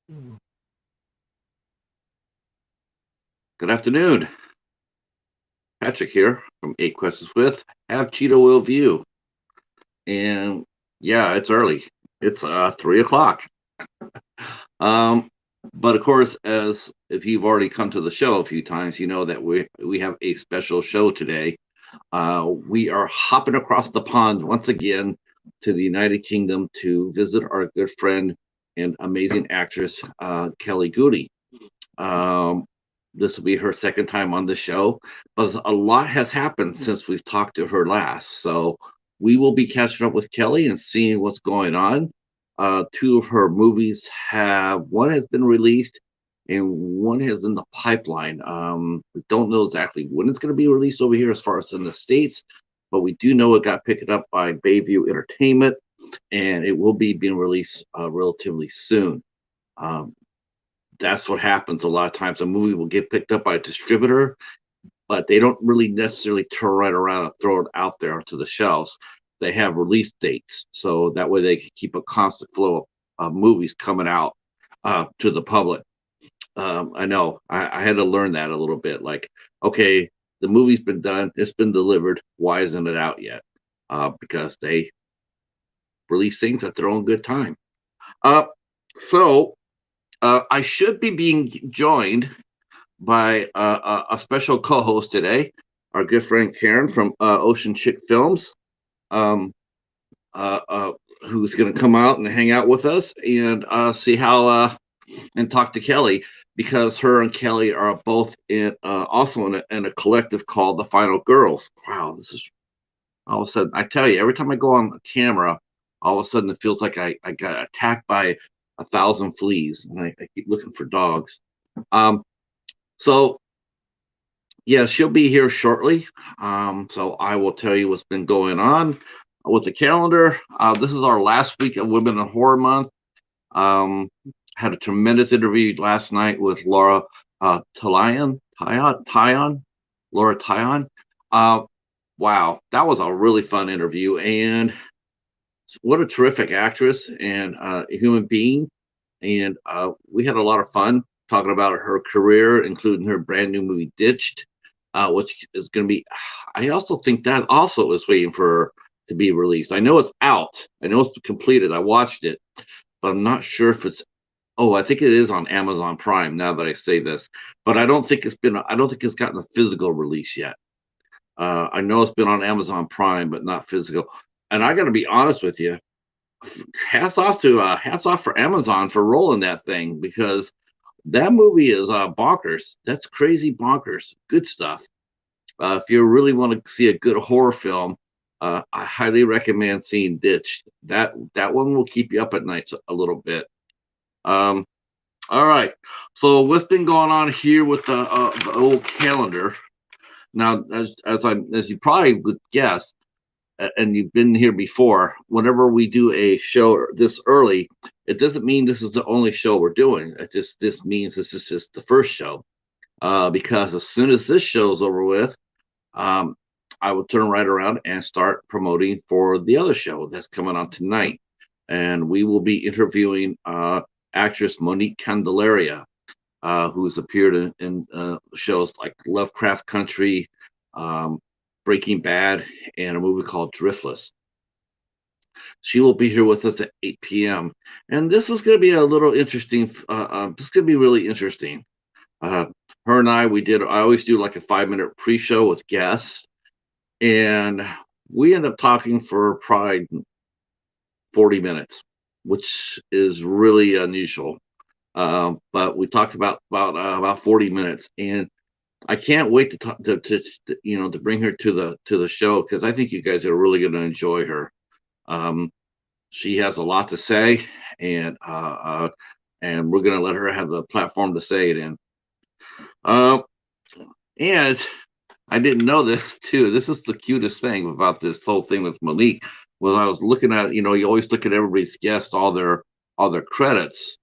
Good afternoon. Patrick here from Eight Questions with Have Cheeto Will View. And yeah, it's early. It's 3 o'clock. Um, but of course, as if you've already come to the show a few times, you know that we have a special show today. We are hopping across the pond once again to the United Kingdom to visit our good friend and amazing actress Kelly Goudie. Um, this will be her second time on the show, but a lot has happened since we've talked to her last. So we will be catching up with Kelly and seeing what's going on. Two of her movies have one has been released and one is in the pipeline. We don't know exactly when it's going to be released over here as far as in the States, but we do know it got picked up by Bayview Entertainment and it will be being released relatively soon. Um, that's what happens a lot of times. A movie will get picked up by a distributor, but they don't really necessarily turn right around and throw it out there onto the shelves. They have release dates, so that way they can keep a constant flow of movies coming out to the public. I know I had to learn that a little bit. Like, okay, the movie's been done, it's been delivered. Why isn't it out yet? Because they release things at their own good time. Uh, so I should be being joined by a special co-host today, our good friend Karen from Ocean Chick Films, um, uh, uh, who's going to come out and hang out with us and see how and talk to Kelly because her and Kelly are both in also in a collective called the Final Girls. Wow, this is all of a sudden. I tell you, every time I go on camera, all of a sudden it feels like I got attacked by 1,000 fleas, and I keep looking for dogs. Um, so yeah, she'll be here shortly. So I will tell you what's been going on with the calendar. This is our last week of Women in Horror Month. Um, had a tremendous interview last night with Laura Laura Tyon. Uh, wow, that was a really fun interview, and what a terrific actress and a human being. And we had a lot of fun talking about her career, including her brand new movie Ditched, which is going to be. I also think that also is waiting for to be released. I know it's out. I know it's completed. I watched it, but I'm not sure if it's. Oh, I think it is on Amazon Prime now that I say this, but I don't think it's been. I don't think it's gotten a physical release yet. I know it's been on Amazon Prime, but not physical. And I got to be honest with you, hats off for Amazon for rolling that thing because that movie is bonkers. That's crazy bonkers. Good stuff. If you really want to see a good horror film, I highly recommend seeing Ditch. That one will keep you up at night a little bit. Um, all right. So what's been going on here with the old calendar? Now, as you probably would guess, and you've been here before, whenever we do a show this early, it doesn't mean this is the only show we're doing. It just this means this is just the first show. Because as soon as this show's over with, um, I will turn right around and start promoting for the other show that's coming on tonight. And we will be interviewing actress Monique Candelaria, who's appeared in shows like Lovecraft Country, um, Breaking Bad, and a movie called Driftless. She will be here with us at 8 p.m. And this is going to be a little interesting. This is going to be really interesting. Uh, her and I always do like a 5 minute pre show with guests. And we end up talking for probably 40 minutes, which is really unusual. But we talked about 40 minutes, and I can't wait to talk to bring her to the show because I think you guys are really going to enjoy her. Um, she has a lot to say, and and we're going to let her have the platform to say it in. Uh, and I didn't know this too. This is the cutest thing about this whole thing with Malik. Was I was looking at, you always look at everybody's guests, all their credits,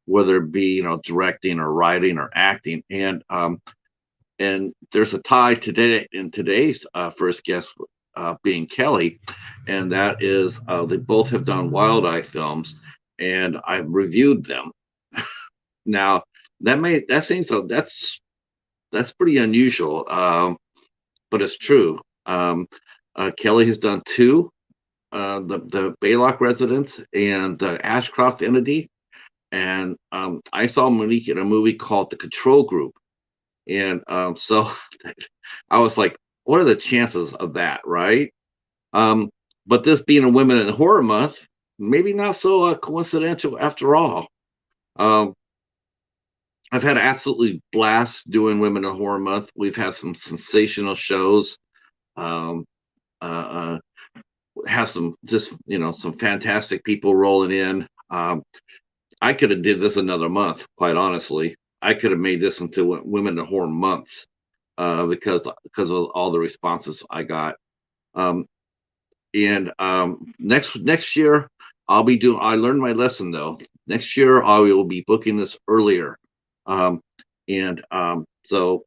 whether it be directing or writing or acting, and there's a tie today in today's first guest being Kelly, and that is they both have done Wild Eye films, and I've reviewed them. Now that seems so that's pretty unusual, but it's true. Kelly has done two, the Baylock residence and the Ashcroft entity, and I saw Monique in a movie called The Control Group, and so I was like, what are the chances of that, right? Um, but this being a Women in Horror Month, maybe not so coincidental after all. Um, I've had absolutely blast doing Women in Horror Month. We've had some sensational shows. Um, uh, have some just some fantastic people rolling in. I could have did this another month, quite honestly. I could have made this into Women in Horror Months because of all the responses I got. Um, and next year I'll be doing. I learned my lesson though. Next year I will be booking this earlier, um, and so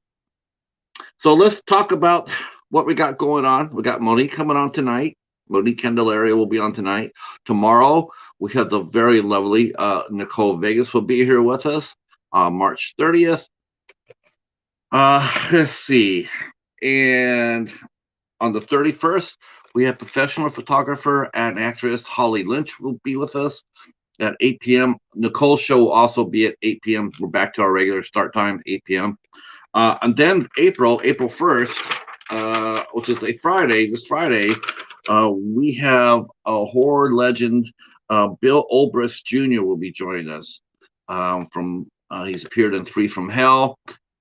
let's talk about what we got going on. We got Monique coming on tonight. Monique Candelaria will be on tonight. Tomorrow we have the very lovely Nicole Vegas will be here with us on March 30th. Let's see, and on the 31st, we have professional photographer and actress Holly Lynch will be with us at 8 p.m. Nicole's show will also be at 8 p.m. We're back to our regular start time, 8 p.m. And then April 1st, which is a Friday, this Friday, we have a horror legend, Bill Obrist Jr. will be joining us. He's appeared in Three from Hell.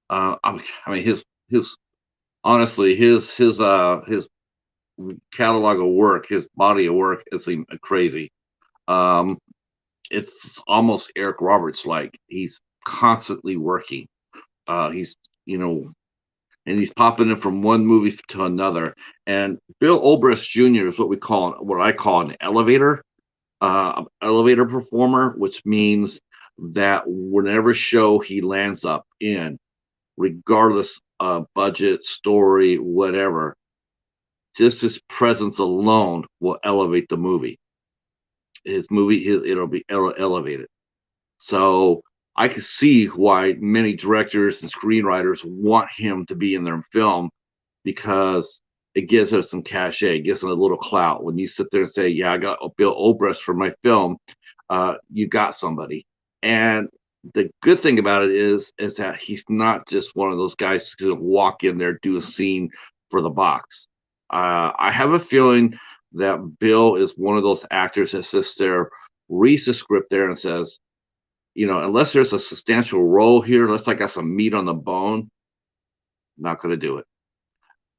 I mean, his honestly, his catalog of work, his body of work is crazy. Um, it's almost Eric Roberts like. He's constantly working. He's you know, and he's popping in from one movie to another. And Bill Obrist Jr. is what I call an elevator performer, which means that whenever show he lands up in, regardless of budget, story, whatever, just his presence alone will elevate the movie. It'll be elevated. So I can see why many directors and screenwriters want him to be in their film because it gives us some cachet, it gives them a little clout. When you sit there and say, "Yeah, I got Bill Obrist for my film," you got somebody. And the good thing about it is that he's not just one of those guys who's going to walk in there, do a scene for the box. I have a feeling that Bill is one of those actors that sits there, reads the script there, and says, unless there's a substantial role here, unless I got some meat on the bone, I'm not going to do it.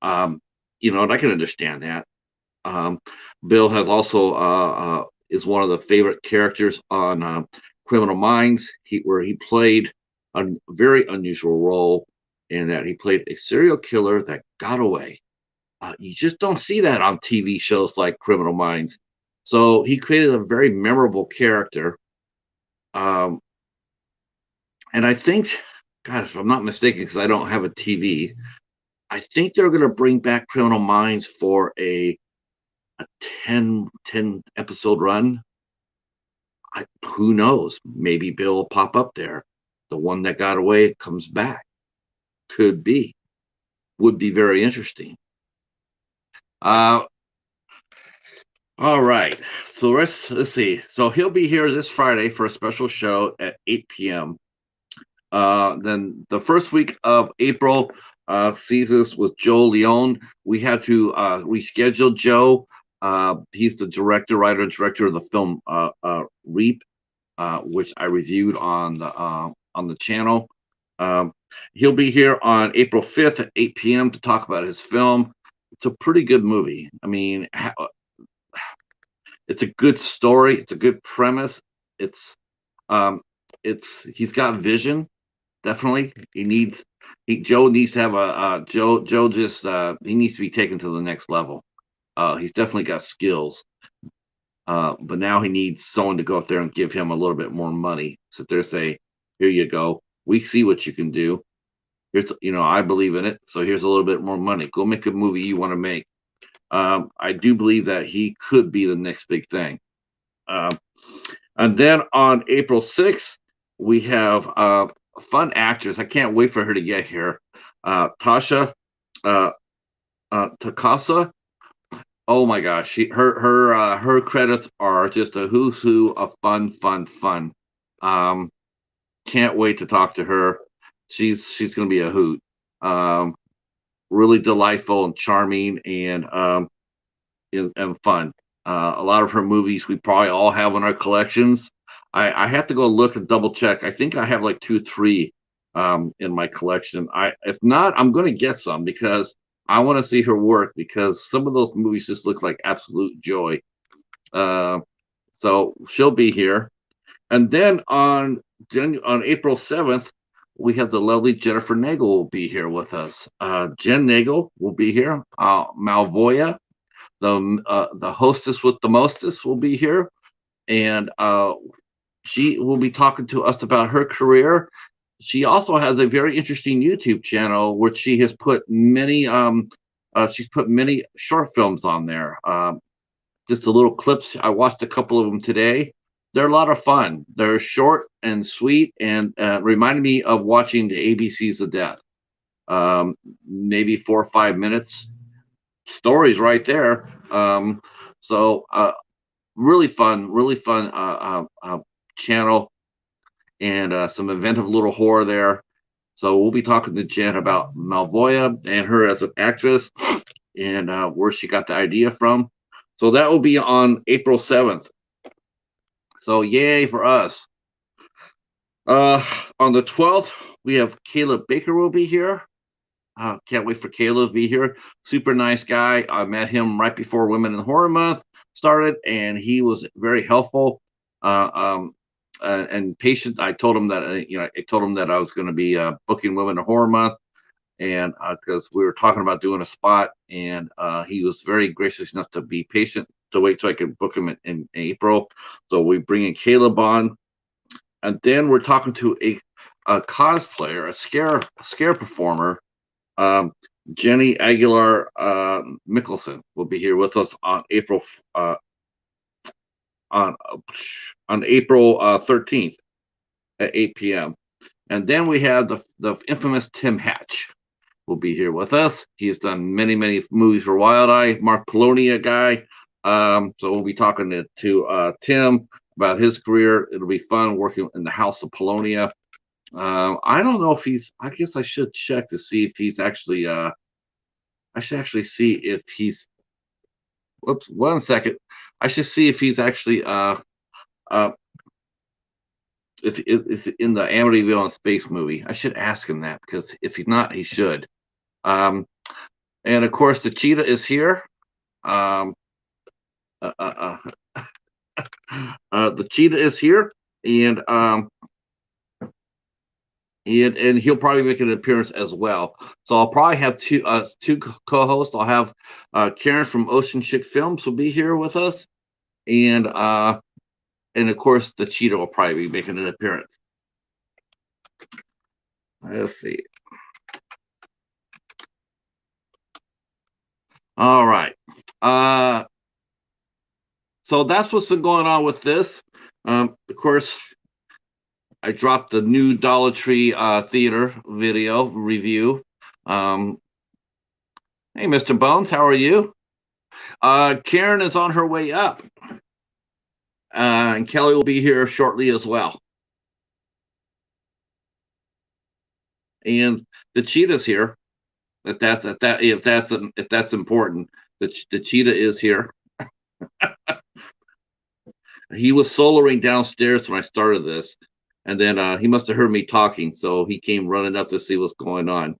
And I can understand that. Um, Bill has also is one of the favorite characters on Criminal Minds, where he played a very unusual role in that he played a serial killer that got away. You just don't see that on TV shows like Criminal Minds. So he created a very memorable character. Um, and I think, God, if I'm not mistaken, because I don't have a TV, I think they're going to bring back Criminal Minds for a 10 episode run. Who knows? Maybe Bill will pop up there. The one that got away comes back. Could be. Would be very interesting. All right. So let's see. So he'll be here this Friday for a special show at 8 p.m. Then the first week of April sees us with Joe Leone. We had to reschedule Joe. He's the writer, and director of the film Reap, which I reviewed on the channel. He'll be here on April 5th at 8 p.m. to talk about his film. It's a pretty good movie. I mean, it's a good story. It's a good premise. It's he's got vision. Definitely, Joe needs to have Joe just he needs to be taken to the next level. He's definitely got skills, but now he needs someone to go up there and give him a little bit more money. Sit there and say, "Here you go. We see what you can do. Here's, I believe in it. So here's a little bit more money. Go make a movie you want to make." I do believe that he could be the next big thing. And then on April 6th, we have a fun actress. I can't wait for her to get here. Tasha uh, Takasa. Oh my gosh, her credits are just a who's who of fun. Um, can't wait to talk to her. She's going to be a hoot. Um, really delightful and charming and fun. A lot of her movies we probably all have in our collections. I have to go look and double check. I think I have like two, three in my collection. If not, I'm going to get some because I want to see her work because some of those movies just look like absolute joy. Uh, so she'll be here, and then on April 7th, we have the lovely Jennifer Nagel will be here with us. Jen Nagel will be here. Malvoya, the hostess with the mostest, will be here, and she will be talking to us about her career. She also has a very interesting YouTube channel where she's put many short films on there. Just the little clips. I watched a couple of them today. They're a lot of fun. They're short and sweet and reminded me of watching the ABCs of Death. Maybe 4 or 5 minutes. Stories right there. So really fun channel and some inventive little horror there. So we'll be talking to Jen about Malvoya and her as an actress and where she got the idea from. So that will be on April 7th. So yay for us. Uh, on the 12th, we have Caleb Baker will be here. Can't wait for Caleb to be here. Super nice guy. I met him right before Women in Horror Month started, and he was very helpful and patient. I told him that I told him that I was going to be booking Women in Horror Month, and because we were talking about doing a spot, and he was very gracious enough to be patient to wait so I could book him in April. So we bring in Caleb on, and then we're talking to a cosplayer, a scare performer. Um, Jenny Aguilar Mickelson will be here with us on on April 13th at 8 p.m. And then we have the infamous Tim Hatch will be here with us. He's done many movies for Wild Eye, Mark Polonia guy. So we'll be talking to Tim about his career. It'll be fun working in the House of Polonia. I don't know if he's. I guess I should check to see if he's actually. I should actually see if he's. Whoops! 1 second. I should see if he's actually. Uh, if in the Amityville and Space movie. I should ask him that because if he's not, he should. Um, and of course, the cheetah is here. Um, uh, uh, the cheetah is here, and and he'll probably make an appearance as well. So I'll probably have two co-hosts. I'll have Karen from Ocean Chick Films will be here with us, and of course the cheetah will probably be making an appearance. Let's see. All right. So that's what's been going on with this. Of course, I dropped the new Dollar Tree theater video review. Hey, Mr. Bones, how are you? Karen is on her way up, and Kelly will be here shortly as well. And the cheetah's here. If that's important, the cheetah is here. He was soloing downstairs when I started this, and then he must have heard me talking, so he came running up to see what's going on.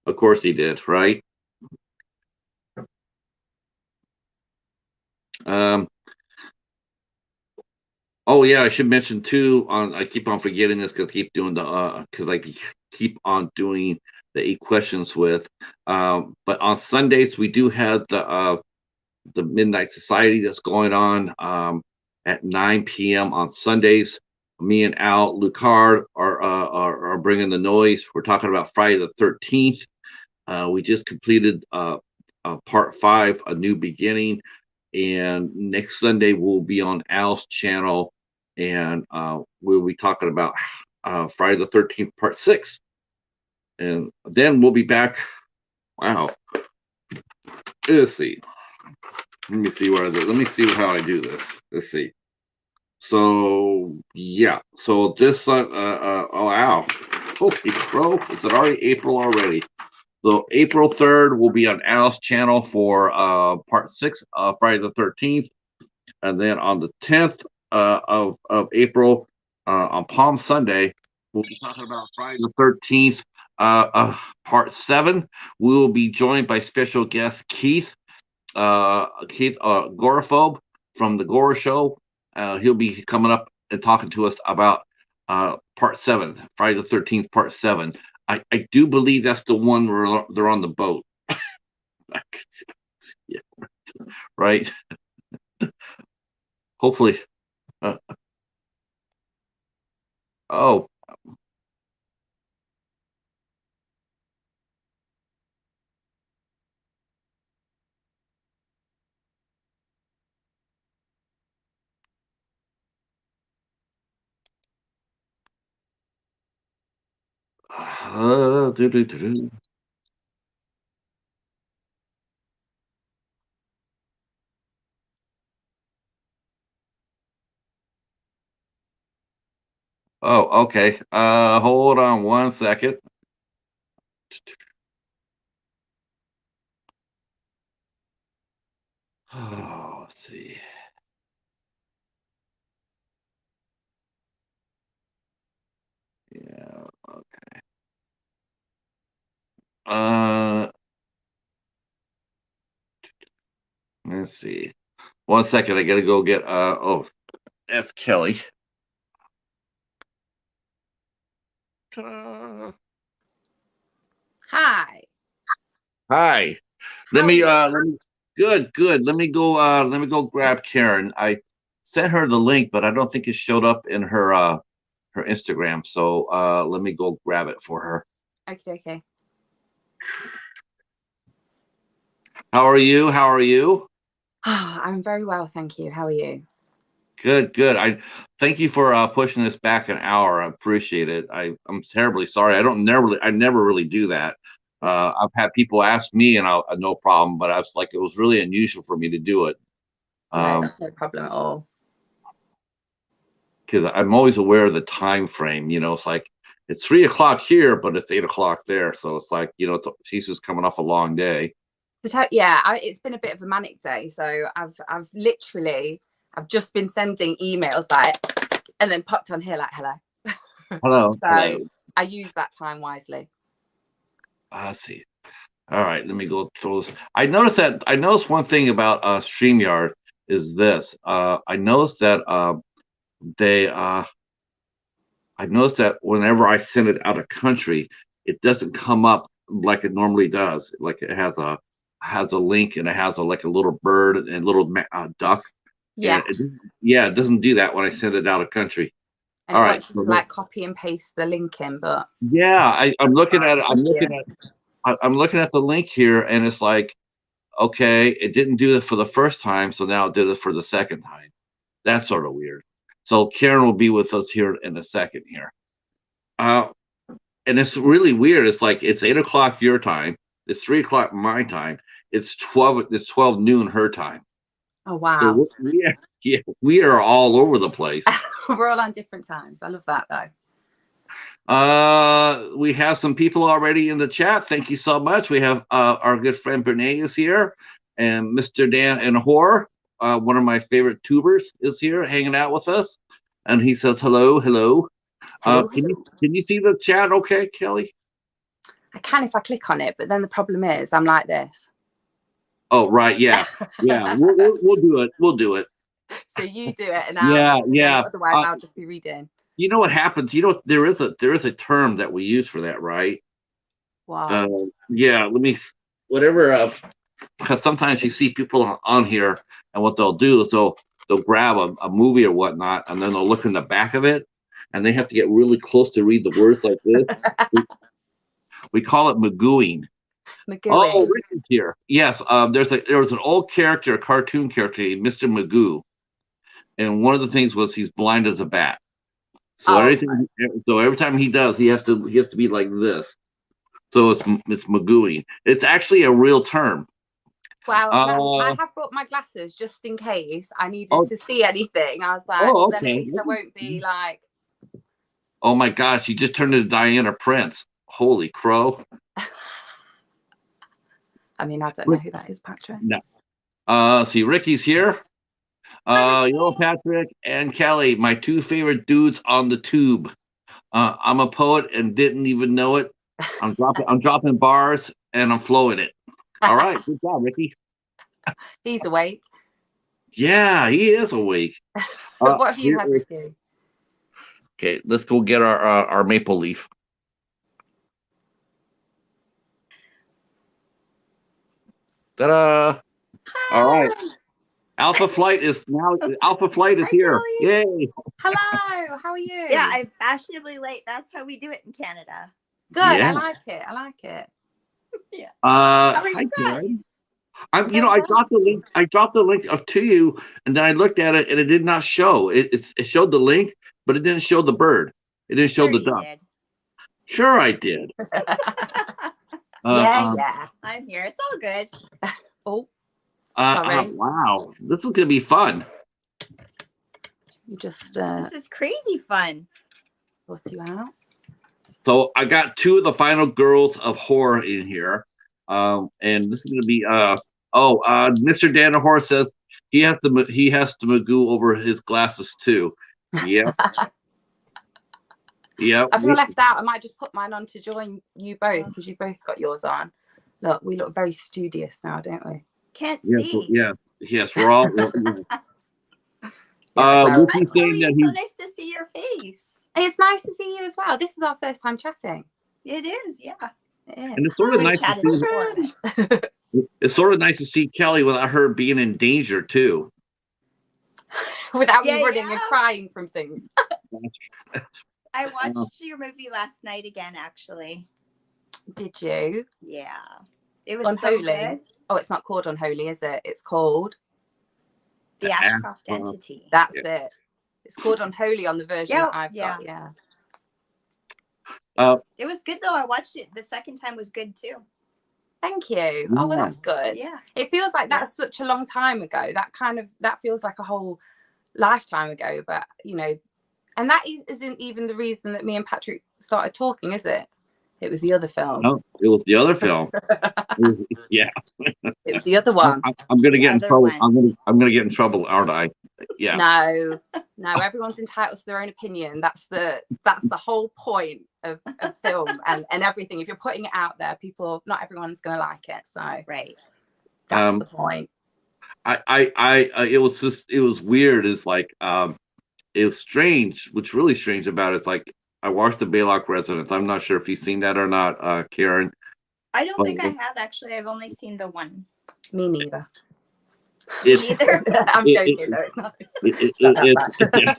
Of course he did, right? Um, oh yeah, I should mention too. I keep on forgetting this because I keep on doing the 8 questions with. But on Sundays we do have the Midnight Society that's going on at 9 p.m. on Sundays. Me and Al Lucard are bringing the noise. We're talking about Friday the 13th. We just completed part 5, A New Beginning, and next Sunday we'll be on Al's channel, and we'll be talking about Friday the 13th, Part 6. And then we'll be back. Wow. Let's see. Let me see what I do. Let me see how I do this. Let's see. So, yeah. So this, oh, wow. Holy crow. Is it already April already? So April 3rd will be on Al's channel for Part 6 of Friday the 13th. And then on the 10th of April, on Palm Sunday, we'll be talking about Friday the 13th, Part 7. We will be joined by special guest Keith Agoraphobe from the Gora Show. He'll be coming up and talking to us about Part 7, Friday the 13th, Part 7. I do believe that's the one where they're on the boat. Yeah, right. Hopefully. Oh. Oh, okay. Hold on one second. Oh, let's see. Yeah, okay. Let's see. One second, I gotta go get oh, that's Kelly. Ta-da. Hi. Hi. How are you? Let me good. Let me go grab Karen. I sent her the link, but I don't think it showed up in her Instagram. So let me go grab it for her. Okay. How are you? How are you? I'm very well, thank you. How are you? Good. I thank you for pushing this back an hour. I appreciate it. I'm terribly sorry. I never really do that. I've had people ask me, and I no problem. But I was like, it was really unusual for me to do it. No, that's no problem at all. Because I'm always aware of the time frame. It's like it's 3 o'clock here, but it's 8 o'clock there. So it's like she's just coming off a long day. It's been a bit of a manic day. So I've just been sending emails and then popped on here like hello. Hello. So Hello. I use that time wisely. Let's see. All right, let me go through this. I noticed one thing about StreamYard is this. I noticed that I noticed that whenever I send it out of country, it doesn't come up like it normally does. Like it has a link and it has like a little bird and a little duck. Yeah. And it doesn't do that when I send it out of country. And All it right. wants you to like copy and paste the link in, but yeah, I'm looking at it. I'm looking at the link here, and it's like, okay, it didn't do it for the first time, so now it did it for the second time. That's sort of weird. So Karen will be with us here in a second here. And it's really weird. It's like it's 8 o'clock your time. It's 3 o'clock my time. It's 12 noon her time. Oh wow. So we are all over the place. We're all on different times. I love that though. We have some people already in the chat. Thank you so much. We have our good friend Bernays is here, and Mr. Dan and Horror, one of my favorite tubers, is here hanging out with us, and he says hello. Can you see the chat? Okay, Kelly. I can if I click on it, but then the problem is I'm like this. Oh right, yeah. We'll do it. We'll do it. So you do it, and otherwise I'll just be reading. You know what happens? There is a term that we use for that, right? Wow. Yeah. Because sometimes you see people on here, and what they'll do is they'll grab a movie or whatnot, and then they'll look in the back of it, and they have to get really close to read the words like this. We call it magooing. Oh, Rick is here. Yes. There was an old character, a cartoon character, Mr. Magoo, and one of the things was he's blind as a bat. So Oh, every time he does, he has to be like this. So it's magooing. It's actually a real term. well, I Uh have brought my glasses just in case I needed oh to see anything. I was like, oh then at okay. least I won't be like. Oh my gosh, you just turned into Diana Prince. Holy crow. I mean, I don't know who that is, Patrick. No. See, Ricky's here. Patrick and Kelly, my two favorite dudes on the tube. I'm a poet and didn't even know it. I'm dropping bars and I'm flowing it. All right, good job, Ricky. He's awake. Yeah, he is awake. What have you here had, is- Ricky? Okay, let's go get our maple leaf. Ta-da! All right, Alpha Flight is Hi, here. Kelly. Yay! Hello, how are you? Yeah, I'm fashionably late. That's how we do it in Canada. Good. I Yeah. like it. I like it. How are Hi, you Karen. guys? I very dropped the link. I dropped the link of to you, and then I looked at it, and it did not show. It showed the link, but it didn't show the bird. It didn't show Sure the you duck. did. Sure, I did. Yeah. I'm here. It's all good. Oh, sorry. Wow, this is gonna be fun. You just This is crazy fun. sort you out. So I got two of the final girls of horror in here, and this is gonna be Mr. Danahor says he has to magoo over his glasses too. Yeah. Yeah. I feel left out. I might just put mine on to join you both because you both got yours on. Look, we look very studious now, don't we? Can't Yeah, see. yes, we're all. Yeah, What's Hi, he Chloe. saying that It's so he? nice to see your face. it's nice to see you as well. This is our first time chatting. It is, yeah. It And is. it's sort of We nice to chatted see. before, but It's sort of nice to see Kelly without her being in danger too. Without Yeah, me running and yeah. crying from things. I watched your movie last night again, actually. Did you? Yeah. It was so Unholy. good. Oh, it's not called Unholy, is it? It's called. The Ashcroft Ashcroft. entity. That's it. It's called Unholy on the version Yeah, that I've yeah. got. Yeah. It was good though. I watched it. The second time was good too. Thank you. Oh, well, that's good. Yeah. It feels like that's such a long time ago. That feels like a whole lifetime ago. But and that isn't even the reason that me and Patrick started talking, is it? It was the other film. No, it was the other film. Yeah. It was the other one. I'm gonna The get in other trouble. one. I'm gonna get in trouble, aren't I? Yeah. No, everyone's entitled to their own opinion. That's the whole point of film and everything. If you're putting it out there, not everyone's gonna like it. So Right. that's the point. It was weird. It's like it was strange. What's really strange about it is like I watched the Baylock Residence. I'm not sure if you've seen that or not, Karen. I don't think I have actually. I've only seen the one. Me neither. Neither. I'm joking. No, it's not. It's not that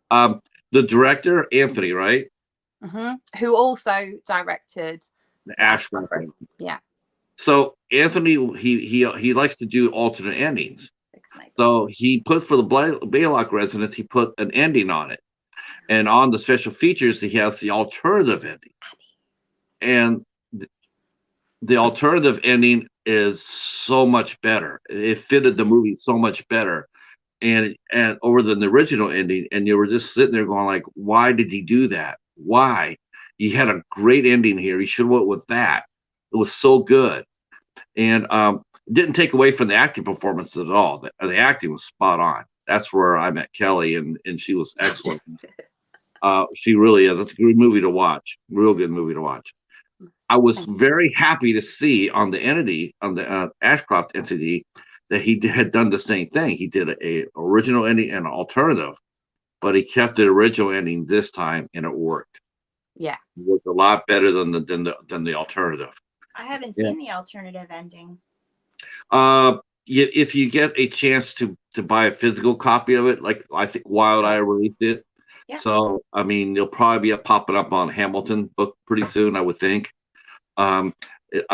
bad. The director Anthony, right? Who also directed The Ashcroft. Yeah. So Anthony, he likes to do alternate endings. So he put for the Baylock Residence, he put an ending on it, and on the special features, he has the alternative ending, and the alternative ending is so much better. It fitted the movie so much better, and over than the original ending. And you were just sitting there going like, why did he do that? Why? He had a great ending here. He should have went with that. It was so good, and didn't take away from the acting performances at all. The acting was spot on. That's where I met Kelly, and she was excellent. She really is. It's a good movie to watch. Real good movie to watch. I was very happy to see on the Ashcroft entity, that he had done the same thing. He did a original ending and an alternative, but he kept the original ending this time, and it worked. Yeah, it worked a lot better than the alternative. I haven't seen the alternative ending. If you get a chance to buy a physical copy of it, like I think Wild Eye released it. Yeah. So I mean, they'll probably be popping up on Hamilton book pretty soon, I would think. I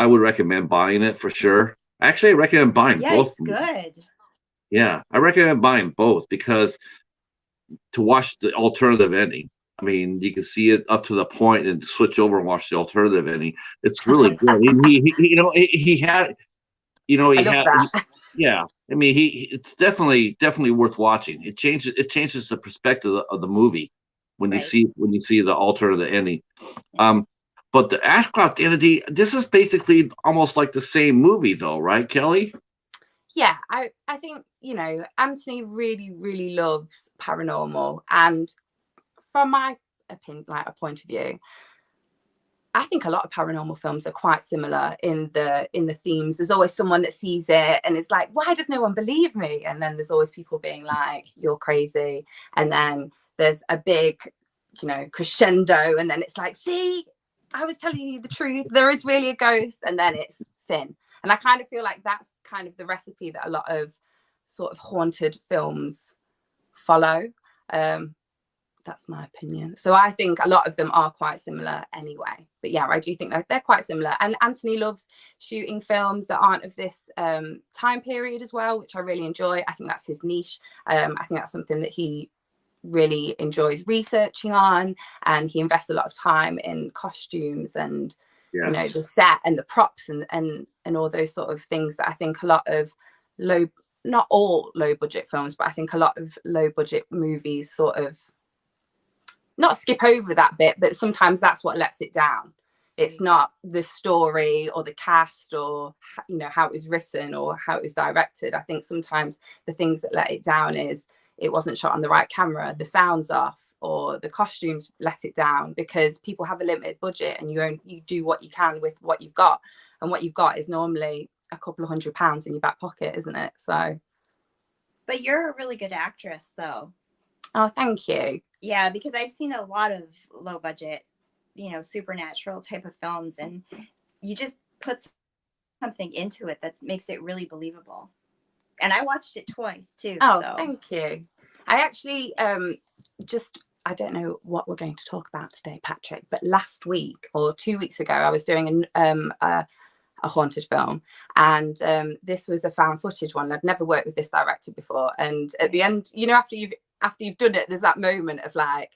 would recommend buying it for sure. Actually, I recommend buying both. It's good. Yeah, I recommend buying both because to watch the alternative ending. I mean, you can see it up to the point and switch over and watch the alternative ending. It's really good. He had, I he love had, that. yeah. I mean, it's definitely worth watching. It changes the perspective of the movie when you Right. see the alternative ending. But the Ashcroft entity, this is basically almost like the same movie, though, right, Kelly? Yeah, I think, Anthony really, really loves paranormal. And from my opinion, like a point of view, I think a lot of paranormal films are quite similar in the themes. There's always someone that sees it and it's like, why does no one believe me? And then there's always people being like, you're crazy. And then there's a big, crescendo. And then it's like, see, I was telling you the truth. There is really a ghost. And then it's thin. And I kind of feel like that's kind of the recipe that a lot of sort of haunted films follow. That's my opinion. So I think a lot of them are quite similar anyway. But yeah, I do think that they're quite similar. And Anthony loves shooting films that aren't of this time period as well, which I really enjoy. I think that's his niche. I think that's something that he really enjoys researching on, and he invests a lot of time in costumes and Yes. the set and the props and all those sort of things that I think a lot of not all low budget films, but I think a lot of low budget movies sort of not skip over that bit, but sometimes that's what lets it down. It's not the story or the cast or how it was written or how it was directed. I think sometimes the things that let it down is it wasn't shot on the right camera, the sound's off, or the costumes let it down, because people have a limited budget and you do what you can with what you've got, and what you've got is normally a couple of £100 in your back pocket, isn't it? So But you're a really good actress, though. oh, thank you. Yeah, because I've seen a lot of low budget, supernatural type of films, and you just put something into it that makes it really believable. And I watched it twice too. Oh, so. Thank you. I actually I don't know what we're going to talk about today, Patrick, but last week or 2 weeks ago, I was doing a haunted film, and this was a found footage one. I'd never worked with this director before, and at the end, after you've done it, there's that moment of like,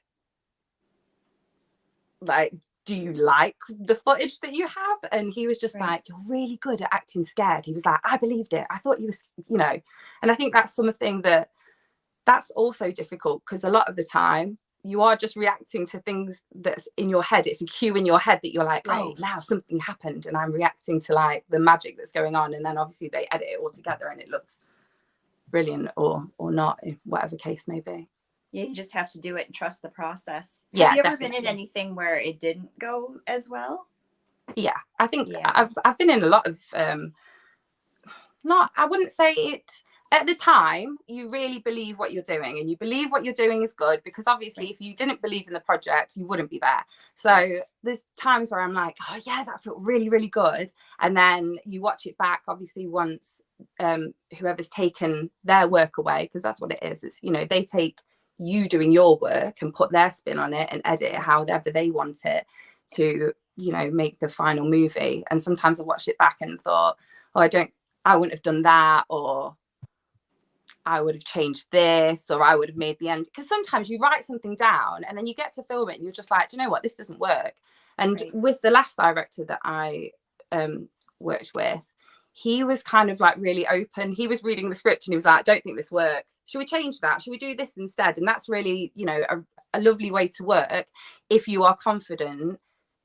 do you like the footage that you have? And he was just like, you're really good at acting scared. He was like, I believed it. I thought you was, and I think that's something that's also difficult, because a lot of the time you are just reacting to things that's in your head. It's a cue in your head that you're like, oh, now something happened and I'm reacting to like the magic that's going on. And then obviously they edit it all together and it looks brilliant or not, whatever case may be. Yeah, you just have to do it and trust the process. Yeah, have you ever been in anything where it didn't go as well? Yeah, I think I've been in a lot of I wouldn't say it at the time. You really believe what you're doing, and you believe what you're doing is good, because obviously if you didn't believe in the project, you wouldn't be there. So there's times where I'm like, oh yeah, that felt really, really good. And then you watch it back, obviously, once whoever's taken their work away, because that's what it is. It's, they take you doing your work and put their spin on it and edit it however they want it to, make the final movie. And sometimes I watched it back and thought, oh, I wouldn't have done that, or I would have changed this, or I would have made the end. Because sometimes you write something down and then you get to film it and you're just like, do you know what, this doesn't work. And with the last director that I worked with, he was kind of like really open. He was reading the script and he was like, I don't think this works. Should we change that? Should we do this instead? And that's really, a lovely way to work if you are confident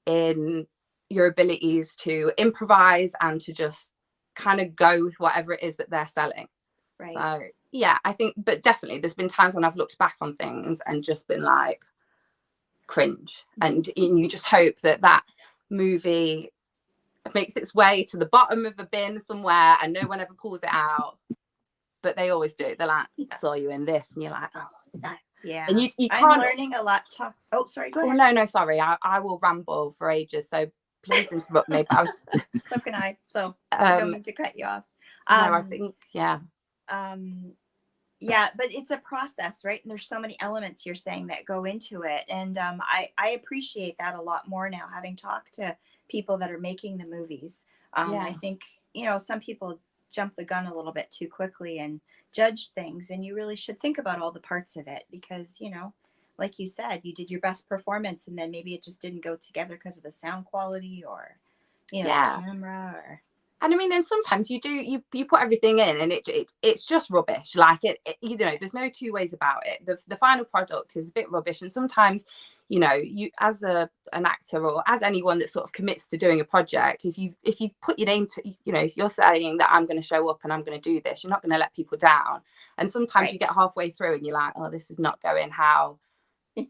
in your abilities to improvise and to just kind of go with whatever it is that they're selling. Right. So yeah, I think, but definitely there's been times when I've looked back on things and just been like, cringe. And you just hope that movie makes its way to the bottom of a bin somewhere and no one ever pulls it out. But they always do. They're like, saw you in this, and you're like, oh no. Yeah. And you can't. I'm learning a lot. Oh, sorry. Go ahead. No, sorry. I will ramble for ages. So please interrupt me. But I was. So can I. So I don't mean to cut you off. No, I think yeah. Yeah, but it's a process, right? And there's so many elements you're saying that go into it, and I appreciate that a lot more now, having talked to people that are making the movies. I think some people jump the gun a little bit too quickly and judge things. And you really should think about all the parts of it because, like you said, you did your best performance and then maybe it just didn't go together because of the sound quality or, the camera or. And I mean, and sometimes you put everything in and it's just rubbish. Like there's no two ways about it. The final product is a bit rubbish. And sometimes, you as an actor or as anyone that sort of commits to doing a project, if you put your name to, if you're saying that I'm going to show up and I'm going to do this, you're not going to let people down. And sometimes you get halfway through and you're like, oh, this is not going how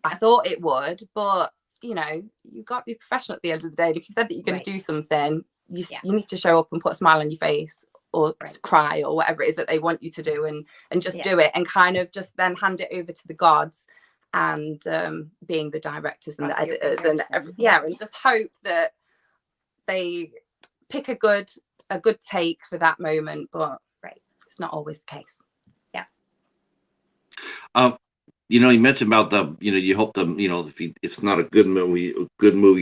I thought it would. But, you've got to be professional at the end of the day. And if you said that you're going to do something, you need to show up and put a smile on your face or cry or whatever it is that they want you to do and just do it and kind of just then hand it over to the gods and being the directors and the editors and and just hope that they pick a good take for that moment, but it's not always the case. You mentioned about you hope if it's not a good movie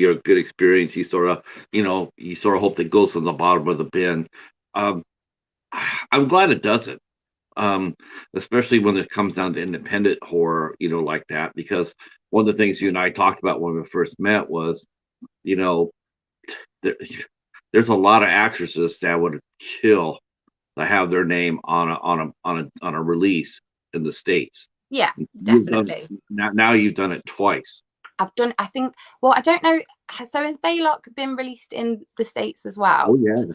or a good experience, you sort of hope it goes to the bottom of the bin. I'm glad it doesn't, especially when it comes down to independent horror, like that, because one of the things you and I talked about when we first met was, there's a lot of actresses that would kill to have their name on a release in the States. Yeah, definitely. Now you've done it twice. I think. Well, I don't know. So has Baylock been released in the States as well? Oh yeah.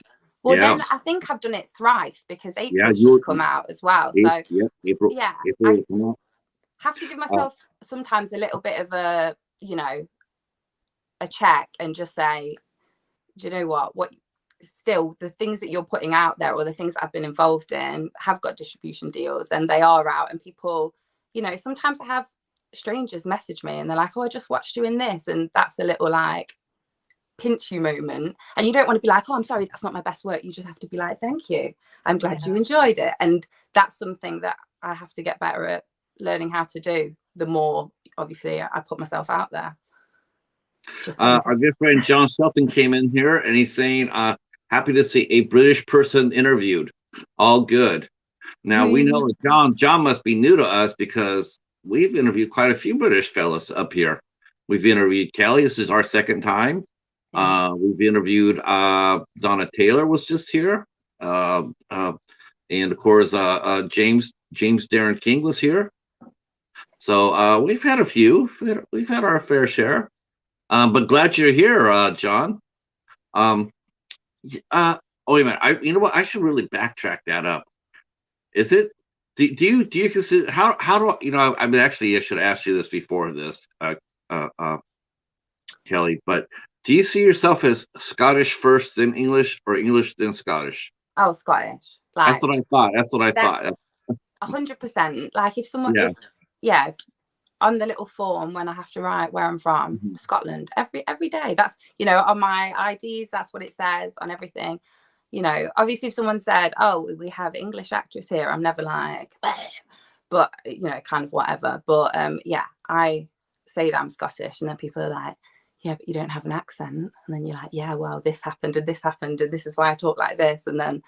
Well, then I think I've done it thrice because April's just come out as well. So April. Yeah, April I have to give myself sometimes a little bit of a check and just say, do you know what? Still, the things that you're putting out there or the things I've been involved in have got distribution deals and they are out, and people. Sometimes I have strangers message me and they're like, oh, I just watched you in this. And that's a little like pinch you moment. And you don't want to be like, oh, I'm sorry, that's not my best work. You just have to be like, thank you. I'm glad you enjoyed it. And that's something that I have to get better at learning how to do. The more, obviously, I put myself out there. Our good friend John Shelton came in here and he's saying, happy to see a British person interviewed. All good. Now we know that John must be new to us because we've interviewed quite a few British fellas up here. We've interviewed Kelly. This is our second time. We've interviewed Donna Taylor was just here. And of course James Darren King was here. So we've had a few. We've had our fair share. But glad you're here, John. Wait a minute. You know what? I should really backtrack that up. Is it? Do you consider how do I mean, actually I should ask you this before this, Kelly, but do you see yourself as Scottish first, then English, or English then Scottish? Oh, Scottish. That's what I thought. That's what I thought. 100%. Like if someone, if on the little form when I have to write where I'm from, Scotland, every day. That's on my IDs. That's what it says on everything. Obviously if someone said, oh, we have English actress here, I'm never like, but kind of whatever. But I say that I'm Scottish and then people are like, yeah, but you don't have an accent. And then you're like, yeah, well, this happened and this happened and this is why I talk like this. And then,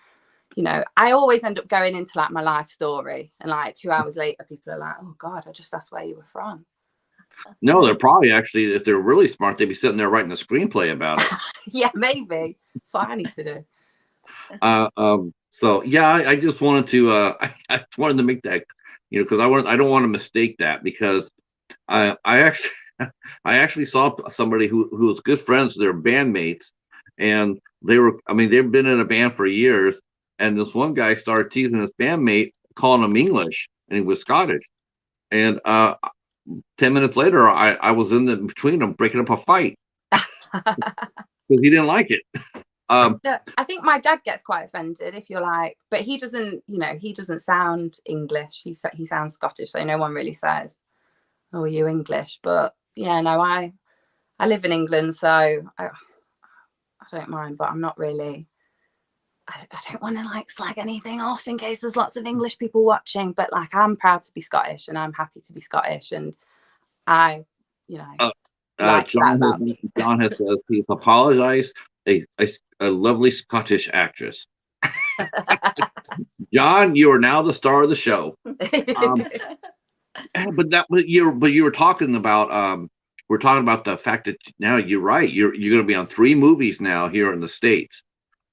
I always end up going into like my life story and like 2 hours later, people are like, oh God, I just asked where you were from. No, they're probably actually, if they're really smart, they'd be sitting there writing a screenplay about it. Yeah, maybe. That's what I need to do. So yeah, I just wanted to I wanted to make that, because I don't want to mistake that, because I actually saw somebody who was good friends with their bandmates, and they've been in a band for years, and this one guy started teasing his bandmate, calling him English, and he was Scottish, and 10 minutes later I was in between them breaking up a fight because he didn't like it. I think my dad gets quite offended if you're like, but he doesn't, he doesn't sound English. He sounds Scottish, so no one really says, "Oh, are you English?" But yeah, no, I live in England, so I don't mind. But I'm not really. I don't want to like slag anything off in case there's lots of English people watching. But like, I'm proud to be Scottish, and I'm happy to be Scottish, and I, like John that about me. John has he's apologized. A lovely Scottish actress. John, you are now the star of the show. But you were talking about we're talking about the fact that now you're right. You're going to be on 3 movies now here in the States,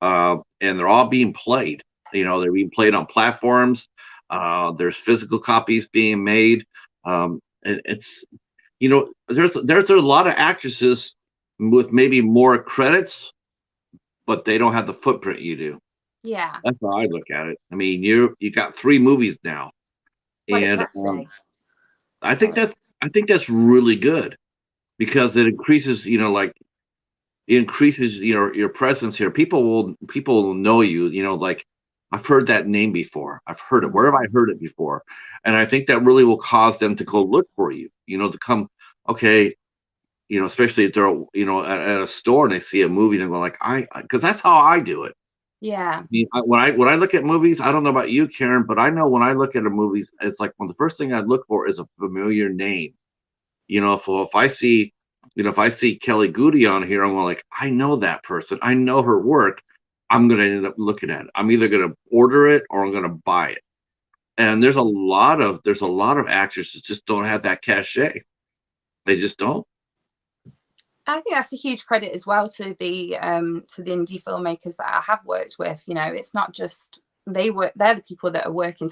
and they're all being played. They're being played on platforms. There's physical copies being made. And it's there's a lot of actresses with maybe more credits, but they don't have the footprint you do. Yeah, That's how I look at it. I mean, you got 3 movies now, well, and exactly. I think that's really good because it increases, it increases your presence here. People will know you. Like I've heard that name before. I've heard it. Where have I heard it before? And I think that really will cause them to go look for you. To come. Okay. Especially if they're at a store and they see a movie and they're like, because that's how I do it. Yeah. I mean, when I look at movies, I don't know about you, Karen, but I know when I look at a movies, it's like the first thing I look for is a familiar name. If I see, if I see Kelly Goudie on here, I'm like, I know that person, I know her work. I'm gonna end up looking at it. I'm either gonna order it or I'm gonna buy it. And there's a lot of actors that just don't have that cachet. They just don't. I think that's a huge credit as well to the indie filmmakers that I have worked with. It's not just they're the people that are working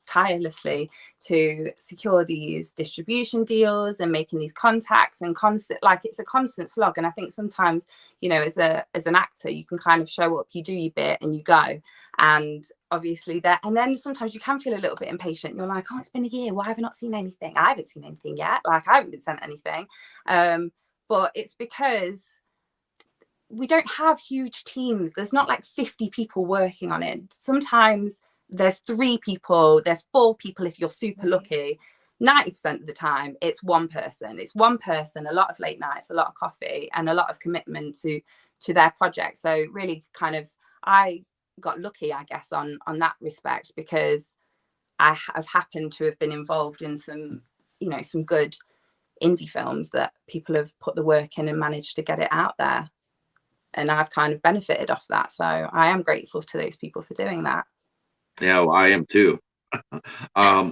tirelessly to secure these distribution deals and making these contacts and it's a constant slog. And I think sometimes, as an actor, you can kind of show up, you do your bit and you go. And obviously and then sometimes you can feel a little bit impatient. You're like, oh, it's been a year. Why have I not seen anything? I haven't seen anything yet. Like I haven't been sent anything. But it's because we don't have huge teams. There's not like 50 people working on it. Sometimes there's 3 people, there's 4 people if you're super lucky. 90% of the time, it's one person. It's one person, a lot of late nights, a lot of coffee, and a lot of commitment to their project. So really kind of, I got lucky, I guess, on that respect, because I have happened to have been involved in some good indie films that people have put the work in and managed to get it out there, and I've kind of benefited off that. So I am grateful to those people for doing that. Yeah, well, I am too. I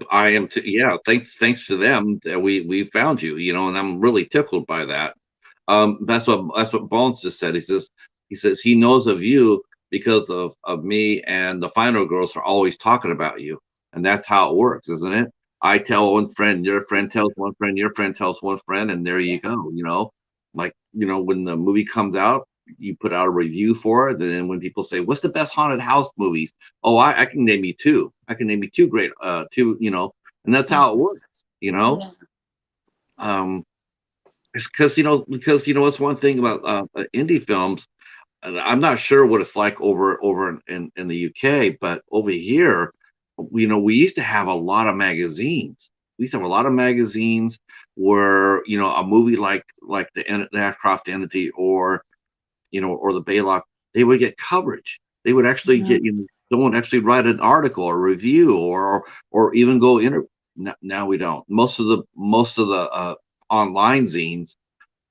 am too. Yeah, thanks to them that we found you. And I'm really tickled by that. That's what Bones just said. He says he knows of you because of me, and the Final Girls are always talking about you, and that's how it works, isn't it? I tell one friend, your friend tells one friend, your friend tells one friend, and there you go. When the movie comes out, you put out a review for it. And then when people say, what's the best haunted house movies? Oh, I can name you 2. I can name you 2 great, 2, and that's how it works, Yeah. It's because it's one thing about indie films. And I'm not sure what it's like over in the UK, but over here, we used to have a lot of magazines. We used to have a lot of magazines where a movie like the Ashcroft Entity or the Baylock, they would get coverage. They would actually get someone actually write an article or review or even go interview. Now we don't. Most of the online zines,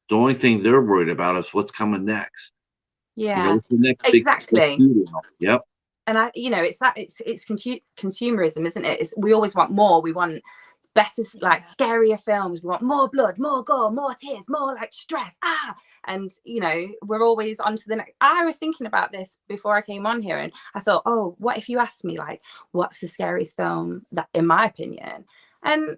the only thing they're worried about is what's coming next. Yeah, what's the next exactly. big Yep. And it's consumerism, isn't it? We always want more. We want better, like scarier films. We want more blood, more gore, more tears, more like stress. And we're always on to the next. I was thinking about this before I came on here, and I thought, oh, what if you asked me like, what's the scariest film that, in my opinion? And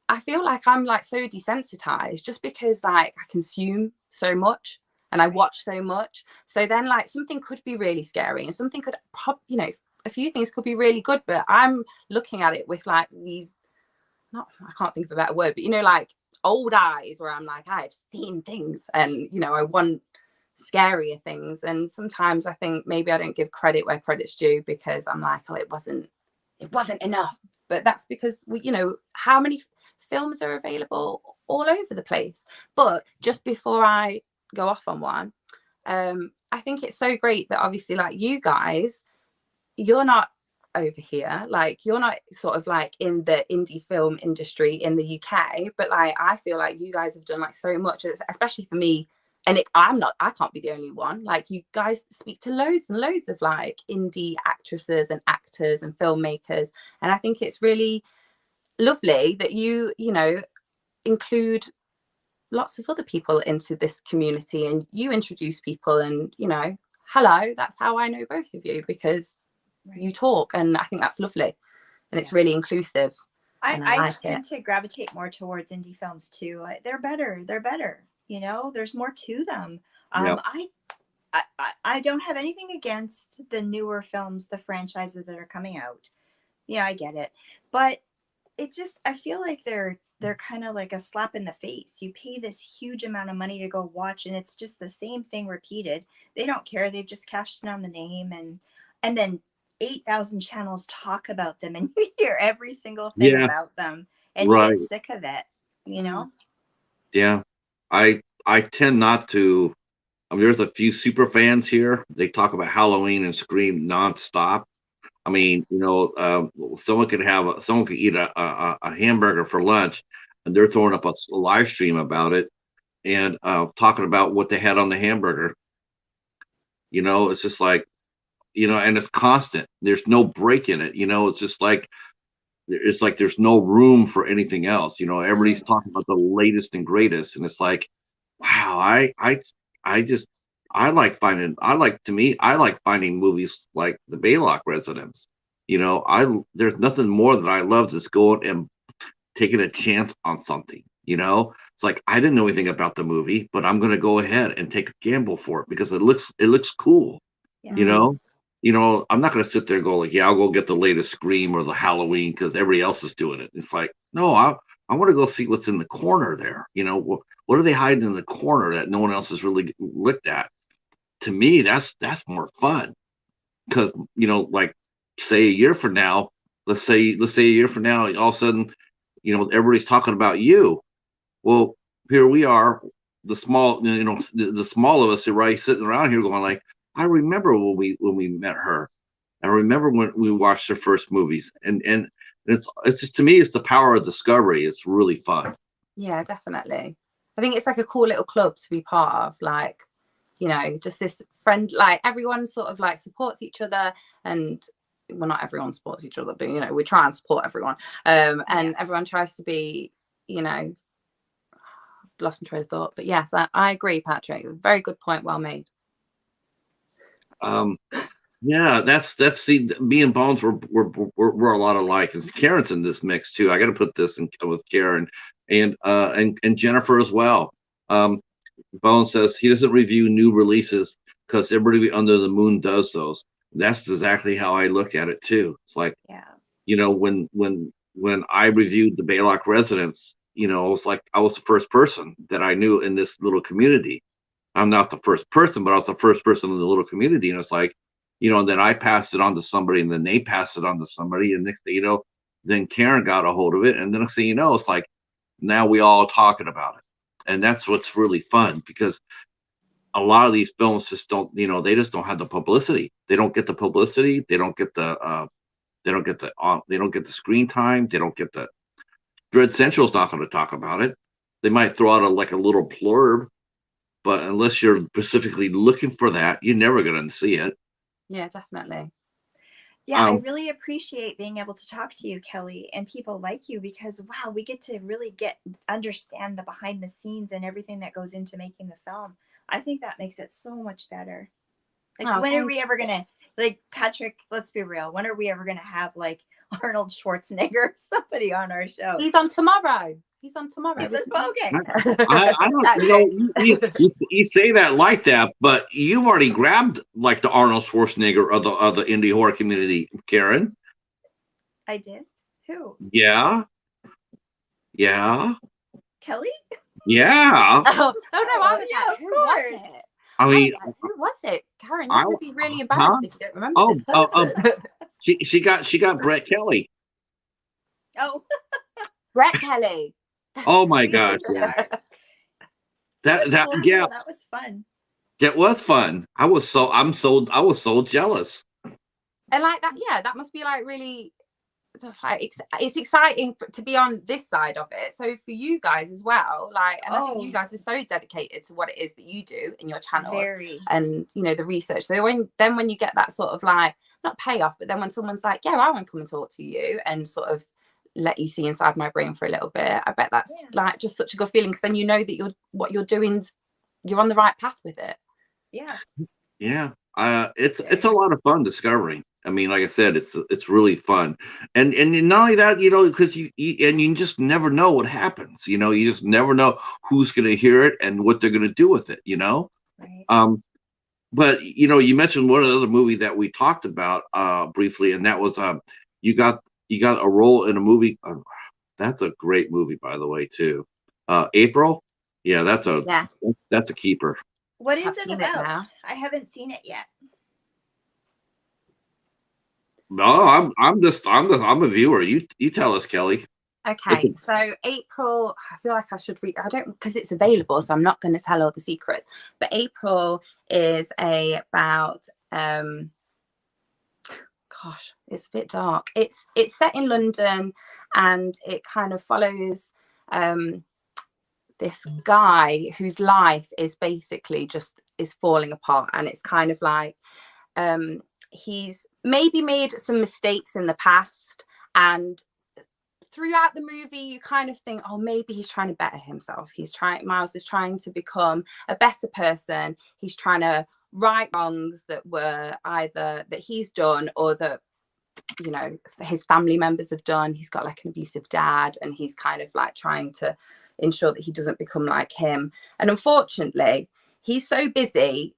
I feel like I'm like so desensitized just because like I consume so much and I watch so much. So then like something could be really scary and something could a few things could be really good, but I'm looking at it with like these, I can't think of a better word, but like old eyes, where I'm like, I've seen things and I want scarier things. And sometimes I think maybe I don't give credit where credit's due, because I'm like, oh, it wasn't enough. But that's because how many films are available all over the place. But just before I go off on one, I think it's so great that obviously like you guys, you're not over here, like you're not sort of like in the indie film industry in the UK, but like I feel like you guys have done like so much, especially for me and I can't be the only one. Like, you guys speak to loads and loads of like indie actresses and actors and filmmakers, and I think it's really lovely that you know, include lots of other people into this community, and you introduce people, and you know, hello, that's how I know both of you, because you talk, and I think that's lovely, and it's really inclusive. I tend to gravitate more towards indie films too. They're better. You know, there's more to them. I don't have anything against the newer films, the franchises that are coming out. Yeah, I get it, but it just, I feel like they're kind of like a slap in the face. You pay this huge amount of money to go watch, and it's just the same thing repeated. They don't care. They've just cashed in on the name, and then 8,000 channels talk about them, and you hear every single thing about them, and you get sick of it, you know? Yeah. I tend not to. I mean, there's a few super fans here. They talk about Halloween and Scream nonstop. I mean, you know, someone could eat a hamburger for lunch, and they're throwing up a live stream about it, and talking about what they had on the hamburger. You know, it's just like, you know, and it's constant. There's no break in it. You know, it's just like, it's like there's no room for anything else. You know, everybody's talking about the latest and greatest, and it's like, wow, I like finding movies like The Baylock Residence. You know, there's nothing more that I love than going and taking a chance on something. You know, it's like, I didn't know anything about the movie, but I'm gonna go ahead and take a gamble for it because it looks cool. You know, I'm not gonna sit there and go like, yeah, I'll go get the latest Scream or the Halloween because everybody else is doing it. It's like, no, I want to go see what's in the corner there. You know, what are they hiding in the corner that no one else has really looked at? To me, that's more fun, because, you know, like, say a year from now, let's say a year from now, all of a sudden, you know, everybody's talking about you. Well, here we are, the small, you know, the small of us are right sitting around here going like, I remember when we met her. I remember when we watched her first movies, and it's just, to me, it's the power of discovery. It's really fun. Yeah, definitely. I think it's like a cool little club to be part of, like, you know, just this friend, like, everyone sort of like supports each other, and well, not everyone supports each other, but you know, we try and support everyone, and everyone tries to be, you know, lost my train of thought, but yes, I agree, Patrick. Very good point, well made. Yeah, that's me and Bones we're a lot alike. And Karen's in this mix too. I got to put this in with Karen and Jennifer as well. Bones says he doesn't review new releases because everybody under the moon does those. That's exactly how I look at it too. It's like, you know, when I reviewed the Baylock Residence, you know, it was like I was the first person that I knew in this little community. I'm not the first person, but I was the first person in the little community, and it's like, you know, and then I passed it on to somebody, and then they passed it on to somebody, and next thing you know, then Karen got a hold of it, and the next thing you know, it's like, now we all talking about it. And that's what's really fun, because a lot of these films just don't, you know, they just don't have the publicity. They don't get the publicity. They don't get the screen time. They don't get the Dread Central's not going to talk about it. They might throw out a little blurb, but unless you're specifically looking for that, you're never going to see it. Yeah, definitely. Yeah, I really appreciate being able to talk to you, Kelly, and people like you, because wow, we get to really understand the behind the scenes and everything that goes into making the film. I think that makes it so much better. Like, when are we ever gonna, like, Patrick, let's be real, when are we ever gonna have like Arnold Schwarzenegger or somebody on our show? He's on tomorrow. Okay. I don't, you know, you say that like that, but you've already grabbed like the Arnold Schwarzenegger of the indie horror community, Karen. I did. Who? Yeah. Kelly? Yeah. Oh no, I was like, who was it? I mean, who was it? Karen, you're gonna be really embarrassed if you don't remember this person. She got Brett Kelly. Oh. Brett Kelly. Oh my gosh. Yeah. That was fun. That was fun. I was so jealous. And like that, yeah, that must be like really it's exciting to be on this side of it. So for you guys as well, like, and I think you guys are so dedicated to what it is that you do in your channels, and you know, the research. So when you get that sort of like, not payoff, but then when someone's like, yeah, I want to come and talk to you and sort of let you see inside my brain for a little bit, I bet that's like just such a good feeling, because then you know that what you're doing, you're on the right path with it. Yeah. It's a lot of fun discovering. I mean, like I said, it's really fun, and not only that, you know, because you just never know what happens. You know, you just never know who's going to hear it and what they're going to do with it. You know, but you know, you mentioned one other movie that we talked about briefly, and that was you got a role in a movie. That's a great movie, by the way, too. April. Yeah, that's a keeper. What is it about? I haven't seen it yet. No, I'm a viewer. You tell us, Kelly. Okay, so April, I feel like I should read. I don't, because it's available, so I'm not going to tell all the secrets. But April is about gosh, it's a bit dark. It's set in London, and it kind of follows this guy whose life is basically is falling apart, and it's kind of like he's maybe made some mistakes in the past, and throughout the movie you kind of think, oh, maybe he's trying to better himself. Miles is trying to become a better person. He's trying to right wrongs that were either that he's done or that, you know, his family members have done. He's got like an abusive dad, and he's kind of like trying to ensure that he doesn't become like him. And unfortunately, he's so busy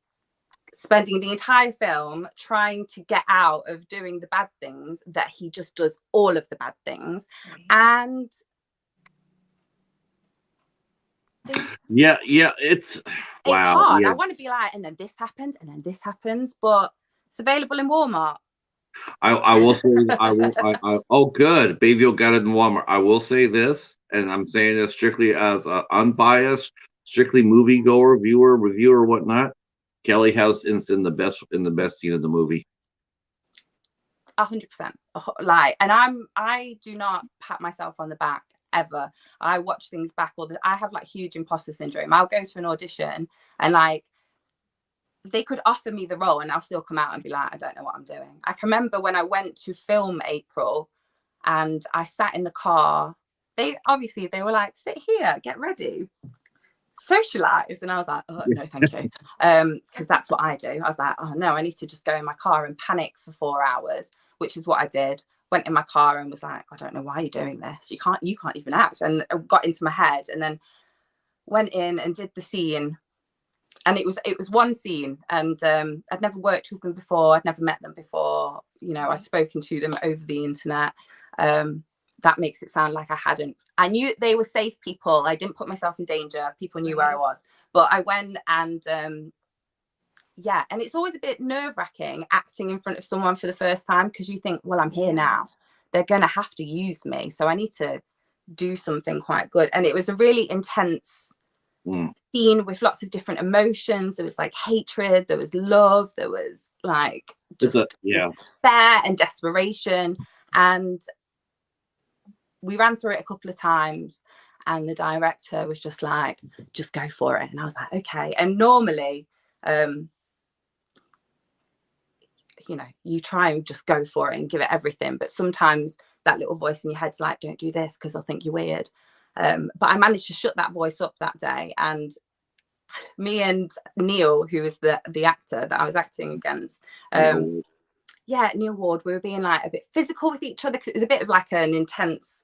spending the entire film trying to get out of doing the bad things that he just does all of the bad things. And it's wow. Hard. I want to be like, and then this happens, and then this happens, but it's available in Walmart. I will say, oh, good. Bayville got it in Walmart. I will say this, and I'm saying this strictly as an unbiased, strictly moviegoer, viewer, reviewer, whatnot. Kelly has in the best scene of the movie. 100%. Like, and I do not pat myself on the back ever. I watch things back I have like huge imposter syndrome. I'll go to an audition and like they could offer me the role and I'll still come out and be like, I don't know what I'm doing. I can remember when I went to film April and I sat in the car. They were like, sit here, get ready, socialize. And I was like, oh no, thank you. Because that's what I do. I was like, oh no, I need to just go in my car and panic for 4 hours, which is what I did. Went in my car and was like, I don't know why you're doing this. You can't even act. And it got into my head, and then went in and did the scene. And it was one scene, and I'd never worked with them before. I'd never met them before. You know, I'd spoken to them over the internet. That makes it sound like I hadn't. I knew they were safe people. I didn't put myself in danger. People knew where I was. But I went and and it's always a bit nerve-wracking acting in front of someone for the first time, because you think, well, I'm here now. They're going to have to use me. So I need to do something quite good. And it was a really intense scene with lots of different emotions. There was like hatred, there was love, there was like just despair and desperation. And we ran through it a couple of times, and the director was just like, just go for it. And I was like, okay. And normally, you know, you try and just go for it and give it everything. But sometimes that little voice in your head's like, don't do this because they'll think you're weird. But I managed to shut that voice up that day. And me and Neil, who was the actor that I was acting against, Neil Ward, we were being like a bit physical with each other, because it was a bit of like an intense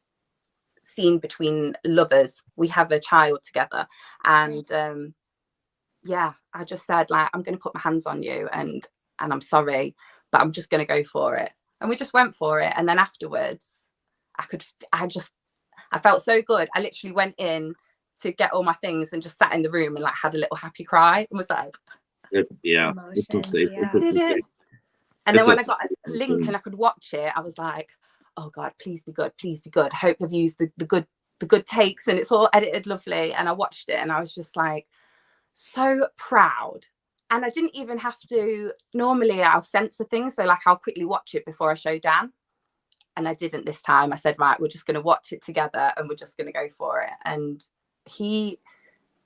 scene between lovers. We have a child together, and I just said, like, I'm going to put my hands on you, and I'm sorry, but I'm just going to go for it. And we just went for it. And then afterwards, I felt so good. I literally went in to get all my things and just sat in the room and like had a little happy cry and was like, did it. And then when I got a link and I could watch it, I was like, oh God, please be good. Please be good. I hope they've used the good takes and it's all edited lovely. And I watched it and I was just like, so proud. And I didn't even have to, normally I'll censor things. So like I'll quickly watch it before I show Dan. and I didn't this time. I said, right, we're just going to watch it together and we're just going to go for it. And he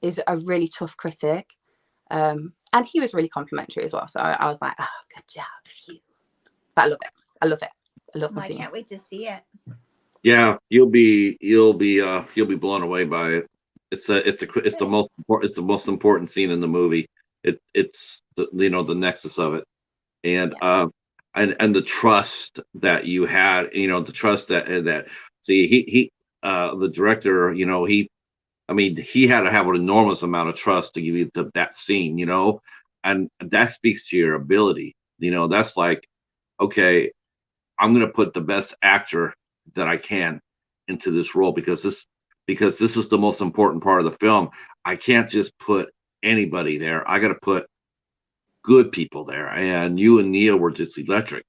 is a really tough critic. And he was really complimentary as well. So I was like, oh, good job, phew. But I love it. I love it. I love Well, I Machine. can't wait to see it. Yeah, you'll be blown away by it. It's the most important scene in the movie. It's the nexus of it, and and the trust that you had, the trust that see he the director, he had to have an enormous amount of trust to give you that scene, and that speaks to your ability. That's like, okay, I'm going to put the best actor that I can into this role because this is the most important part of the film. I can't just put anybody there. I got to put good people there, and you and Neil were just electric.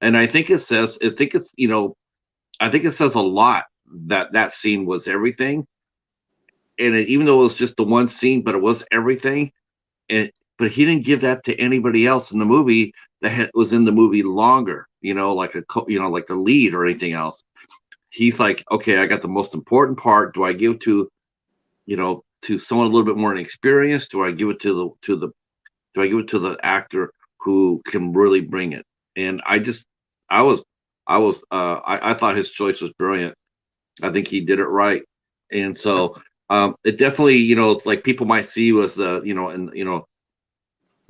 And I think it says a lot that scene was everything. And even though it was just the one scene, but it was everything. But he didn't give that to anybody else in the movie that was in the movie longer, like like the lead or anything else. He's like, okay, I got the most important part. Do I give to someone a little bit more inexperienced? Do I give it to the actor who can really bring it? And I thought his choice was brilliant. I think he did it right. And so it definitely, it's like people might see you as the,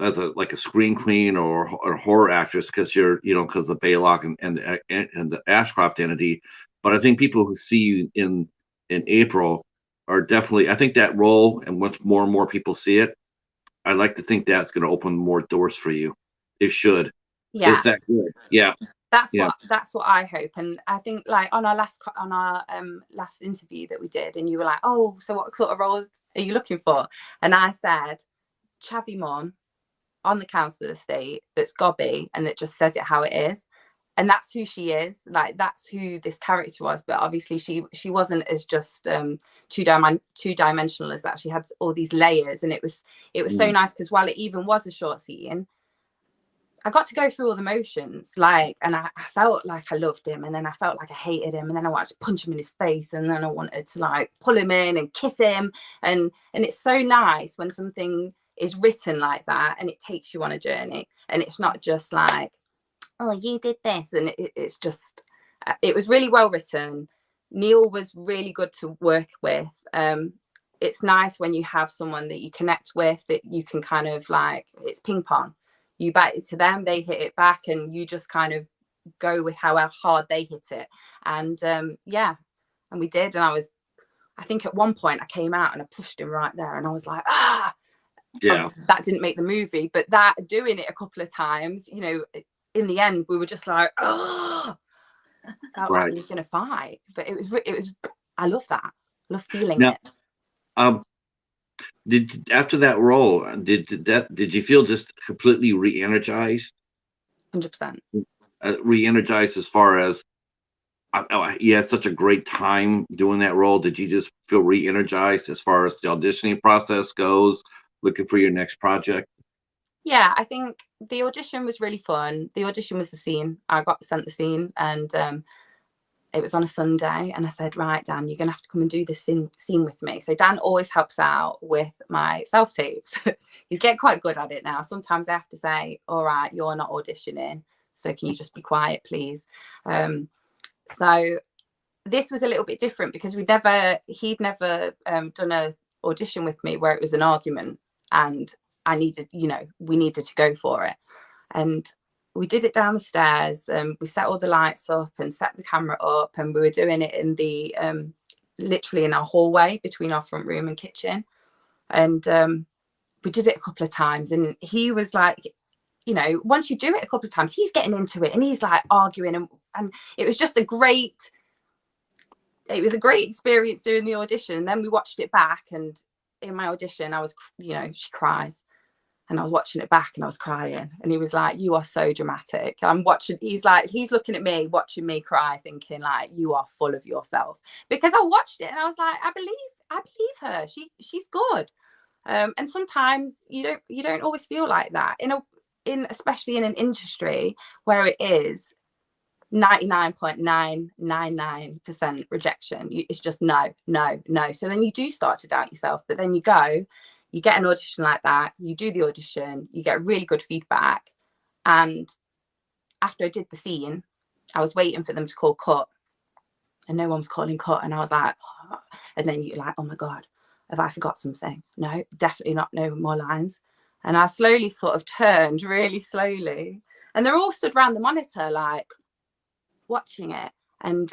as a screen queen or a horror actress because you're, because of Baylock and the Ashcroft entity. But I think people who see you in April are definitely, I think that role, and once more and more people see it, I like to think that's going to open more doors for you. It should. Yeah. It's that good. Yeah. That's what I hope. And I think like on our last interview that we did, and you were like, oh, so what sort of roles are you looking for? And I said, chavvy mom on the council estate that's gobby and that just says it how it is. And that's who she is. Like, that's who this character was. But obviously she wasn't as just two-dimensional as that. She had all these layers, and it was so nice because while it even was a short scene, I got to go through all the motions, like, and I felt like I loved him, and then I felt like I hated him, and then I wanted to punch him in his face, and then I wanted to like pull him in and kiss him, and it's so nice when something is written like that, and it takes you on a journey, and it's not just like, oh, you did this, and it's just, it was really well written. Neil was really good to work with. It's nice when you have someone that you connect with, that you can kind of like, it's ping pong. You bat it to them, they hit it back, and you just kind of go with how hard they hit it. And and we did. And I think at one point I came out and I pushed him right there, and I was like, ah, yeah. That didn't make the movie, but that doing it a couple of times, in the end, we were just like, oh, felt like we was going to fight. But it was, I love that. I love feeling it. Did after that role, did you feel just completely re-energized? 100%. Re-energized as far as you had such a great time doing that role. Did you just feel re-energized as far as the auditioning process goes, looking for your next project? Yeah, I think the audition was really fun. The audition was the scene. I got sent the scene, and it was on a Sunday, and I said, right, Dan, you're going to have to come and do this scene with me. So Dan always helps out with my self-tapes. He's getting quite good at it now. Sometimes I have to say, all right, you're not auditioning, so can you just be quiet, please? So this was a little bit different because he'd never done an audition with me where it was an argument, and we needed to go for it. And we did it down the stairs, and we set all the lights up and set the camera up, and we were doing it in the literally in our hallway between our front room and kitchen. And we did it a couple of times, and he was like, once you do it a couple of times, he's getting into it, and he's like arguing, and it was just a great experience doing the audition. And then we watched it back, and in my audition I was, she cries, and I was watching it back and I was crying, and he was like, you are so dramatic. And I'm watching, he's looking at me, watching me cry, thinking like, you are full of yourself, because I watched it and I was like, I believe her, she's good. And sometimes you don't always feel like that, especially in an industry where it is 99.999% rejection. It's just no, no, no. So then you do start to doubt yourself, but then you get an audition like that, you do the audition, you get really good feedback. And after I did the scene, I was waiting for them to call cut, and no one was calling cut. And I was like, oh. And then you're like, oh my God, have I forgot something? No, definitely not. No more lines. And I slowly sort of turned, really slowly. And they're all stood around the monitor, like watching it. And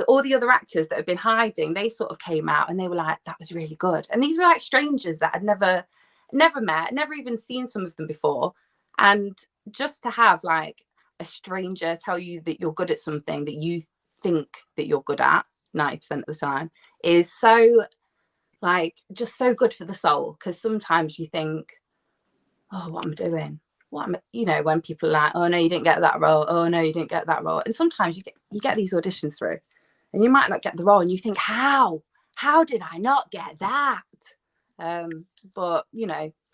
all the other actors that had been hiding, they sort of came out and they were like, that was really good. And these were like strangers that I'd never met, never even seen some of them before. And just to have like a stranger tell you that you're good at something that you think that you're good at 90% of the time is so like just so good for the soul. Because sometimes you think, oh, what am I doing? When people are like, oh no, you didn't get that role. Oh no, you didn't get that role. And sometimes you get these auditions through and you might not get the role and you think, how did I not get that? But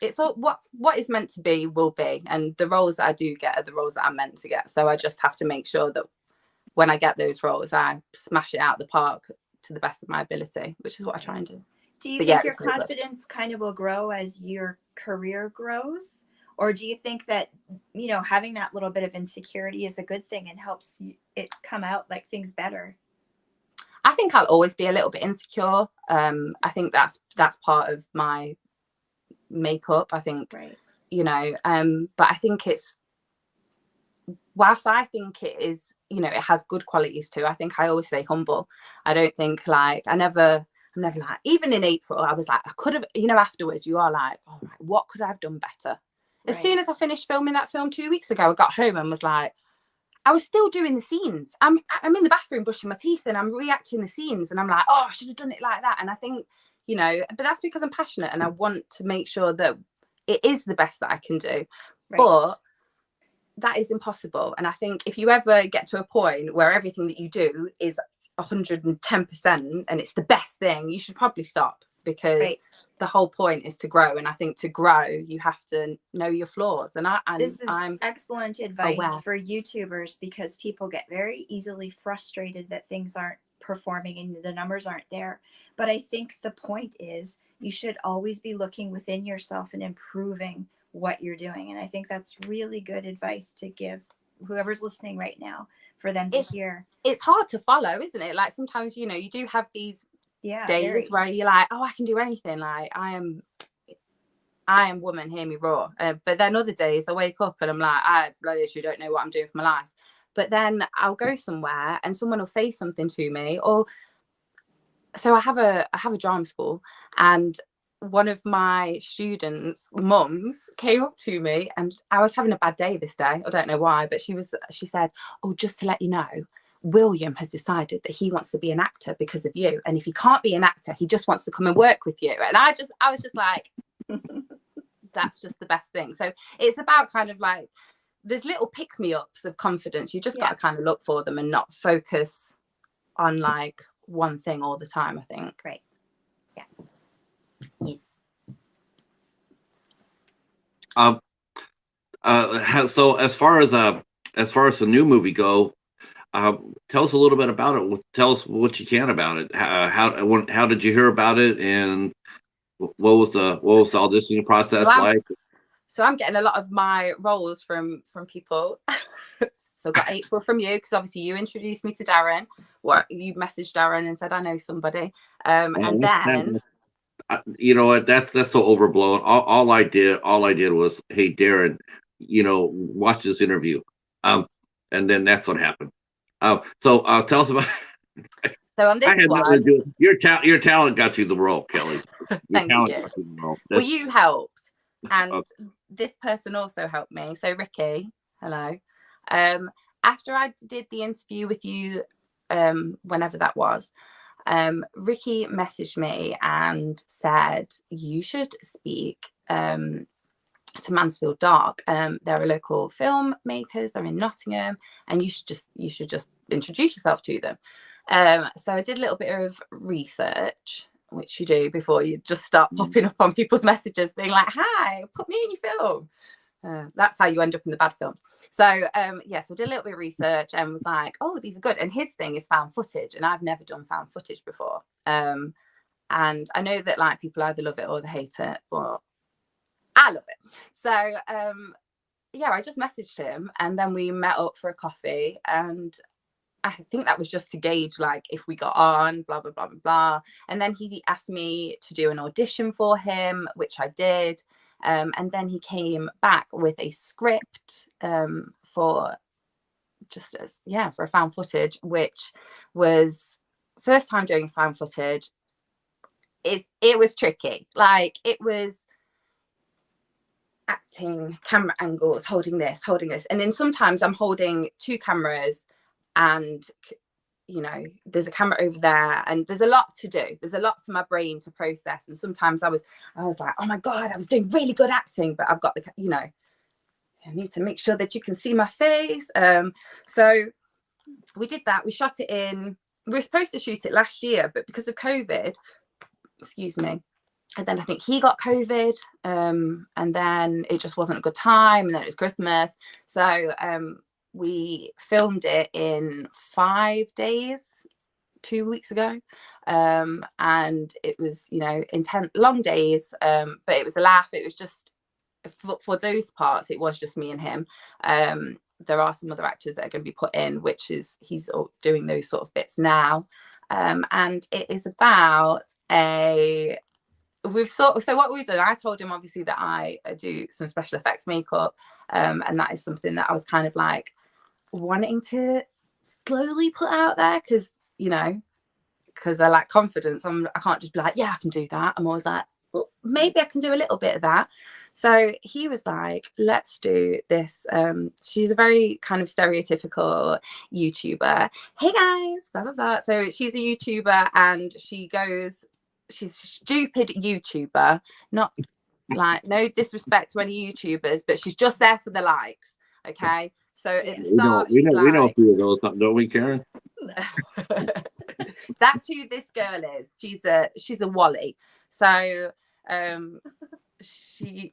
it's all what is meant to be will be. And the roles that I do get are the roles that I'm meant to get. So I just have to make sure that when I get those roles, I smash it out of the park to the best of my ability, which is what I try and do. Do you think your confidence kind of will grow as your career grows? Or do you think that, having that little bit of insecurity is a good thing and helps it come out like things better? I think I'll always be a little bit insecure. I think that's part of my makeup. I think, right. But I think whilst I think it is, it has good qualities too. I think I always say humble. I don't think like, I'm never like, even in April, I was like, I could have, afterwards you are like, all right, what could I have done better? As soon as I finished filming that film 2 weeks ago, I got home and was like, I was still doing the scenes. I'm in the bathroom brushing my teeth and I'm reacting the scenes and I'm like, oh, I should have done it like that. And I think, but that's because I'm passionate and I want to make sure that it is the best that I can do. Right. But that is impossible. And I think if you ever get to a point where everything that you do is 110% and it's the best thing, you should probably stop. Because the whole point is to grow, and I think to grow you have to know your flaws. And I'm excellent advice for YouTubers, because people get very easily frustrated that things aren't performing and the numbers aren't there. But I think the point is you should always be looking within yourself and improving what you're doing. And I think that's really good advice to give whoever's listening right now, for them to hear. It's hard to follow, isn't it? Like sometimes you do have these days where you're like, oh, I can do anything, like I am woman, hear me roar. But then other days I wake up and I'm like, I literally don't know what I'm doing for my life. But then I'll go somewhere and someone will say something to me. Or so I have a drama school, and one of my students' mums came up to me, and I was having a bad day this day. I don't know why, but she said, oh, just to let you know, William has decided that he wants to be an actor because of you. And if he can't be an actor, he just wants to come and work with you. And I was just like, that's just the best thing. So it's about kind of like, there's little pick-me-ups of confidence. You just got to kind of look for them and not focus on like one thing all the time, I think. Right. Yeah. Yes. So as far as the new movie go, tell us a little bit about it. Tell us what you can about it. How did you hear about it, and what was the auditioning process like? So I'm getting a lot of my roles from people. So I got April from you, because obviously you introduced me to Darren. You messaged Darren and said, I know somebody. And then you know what? That's so overblown. All I did was, hey, Darren, watch this interview. And then that's what happened. So tell us about. So on this one, your talent got you the role, Kelly. Thank you. Well, you helped, and this person also helped me. So Ricky, hello. After I did the interview with you, whenever that was, Ricky messaged me and said, you should speak to Mansfield Dark. They're a local filmmakers. They're in Nottingham, and you should just introduce yourself to them. So I did a little bit of research, which you do before you just start popping up on people's messages being like, hi, put me in your film. That's how you end up in the bad films. So yeah, so I did a little bit of research and was like, oh, these are good. And his thing is found footage, and I've never done found footage before. And I know that like people either love it or they hate it, but I love it. So yeah, I just messaged him, and then we met up for a coffee, and I think that was just to gauge like if we got on, blah blah blah blah blah. And then he asked me to do an audition for him, which I did. And then he came back with a script for just as for a found footage, which was first time doing found footage. It was tricky. Like, it was acting, camera angles, holding this, and then sometimes I'm holding two cameras, and you know, there's a camera over there, and there's a lot to do. There's a lot for my brain to process. And sometimes I was like, oh my God, I was doing really good acting, but I've got the, you know, I need to make sure that you can see my face. So we did that. We shot it in, we were supposed to shoot it last year, but because of COVID, excuse me, and then I think he got COVID, and then it just wasn't a good time, and then it was Christmas. So we filmed it in 5 days, 2 weeks ago. And it was, you know, intense, long days, but it was a laugh. It was just, for those parts, it was just me and him. There are some other actors that are going to be put in, which is, he's doing those sort of bits now. And it is about so what we've done, I told him obviously that I do some special effects makeup. And that is something that I was kind of like wanting to slowly put out there, because, you know, because I like confidence. I can't just be like, yeah, I can do that. I'm always like, well, maybe I can do a little bit of that. So he was like, let's do this. She's a very kind of stereotypical YouTuber. Hey guys, blah, blah, blah. So she's a YouTuber, and she's a stupid YouTuber. Not like, no disrespect to any YouTubers, but she's just there for the likes. Okay. So at the start, we know a few of those, don't we, Karen? That's who this girl is. She's a Wally. So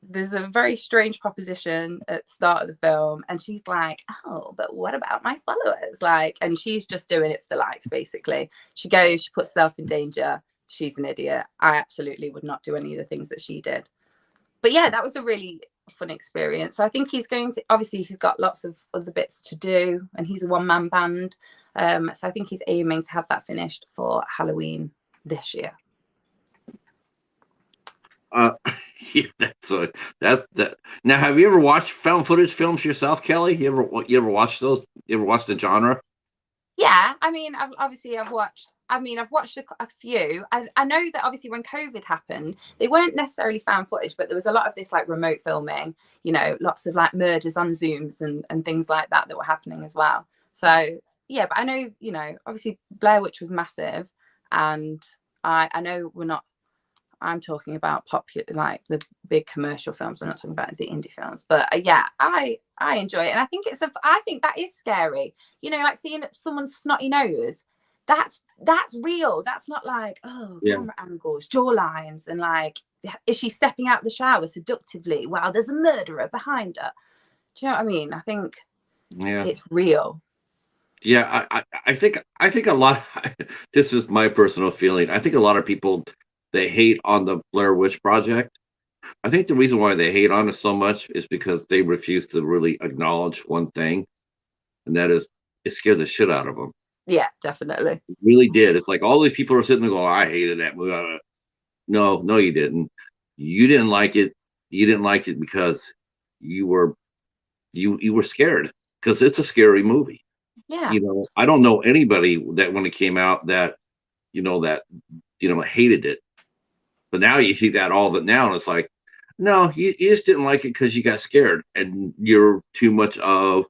there's a very strange proposition at the start of the film, and she's like, oh, but what about my followers? Like, and she's just doing it for the likes, basically. She puts herself in danger. She's an idiot. I absolutely would not do any of the things that she did. But yeah, that was a really fun experience. So I think he's got lots of other bits to do, and he's a one-man band. So I think he's aiming to have that finished for Halloween this year. Yeah, that's that. Now, have you ever watched found footage films yourself, Kelly? You ever watched those? You ever watched the genre? Yeah, I mean, I've watched a few. I know that obviously when COVID happened, they weren't necessarily found footage, but there was a lot of this like remote filming, you know, lots of like murders on Zooms and things like that were happening as well. So yeah, but I know, you know, obviously Blair Witch was massive, and I know I'm talking about popular, like the big commercial films. I'm not talking about the indie films, but yeah, I enjoy it, and I think that is scary. You know, like seeing someone's snotty nose. That's real. That's not like, camera angles, jaw lines, and like, is she stepping out the shower seductively while there's a murderer behind her? Do you know what I mean? I think it's real. Yeah, I think a lot. This is my personal feeling. I think a lot of people, they hate on the Blair Witch Project. I think the reason why they hate on it so much is because they refuse to really acknowledge one thing, and that is, it scared the shit out of them. Yeah, definitely. It really did. It's like all these people are sitting there going, I hated that movie. No, you didn't. You didn't like it. You didn't like it because you were scared, because it's a scary movie. Yeah. You know, I don't know anybody that when it came out that hated it. But now you see that now, and it's like, no, you just didn't like it because you got scared, and you're too much of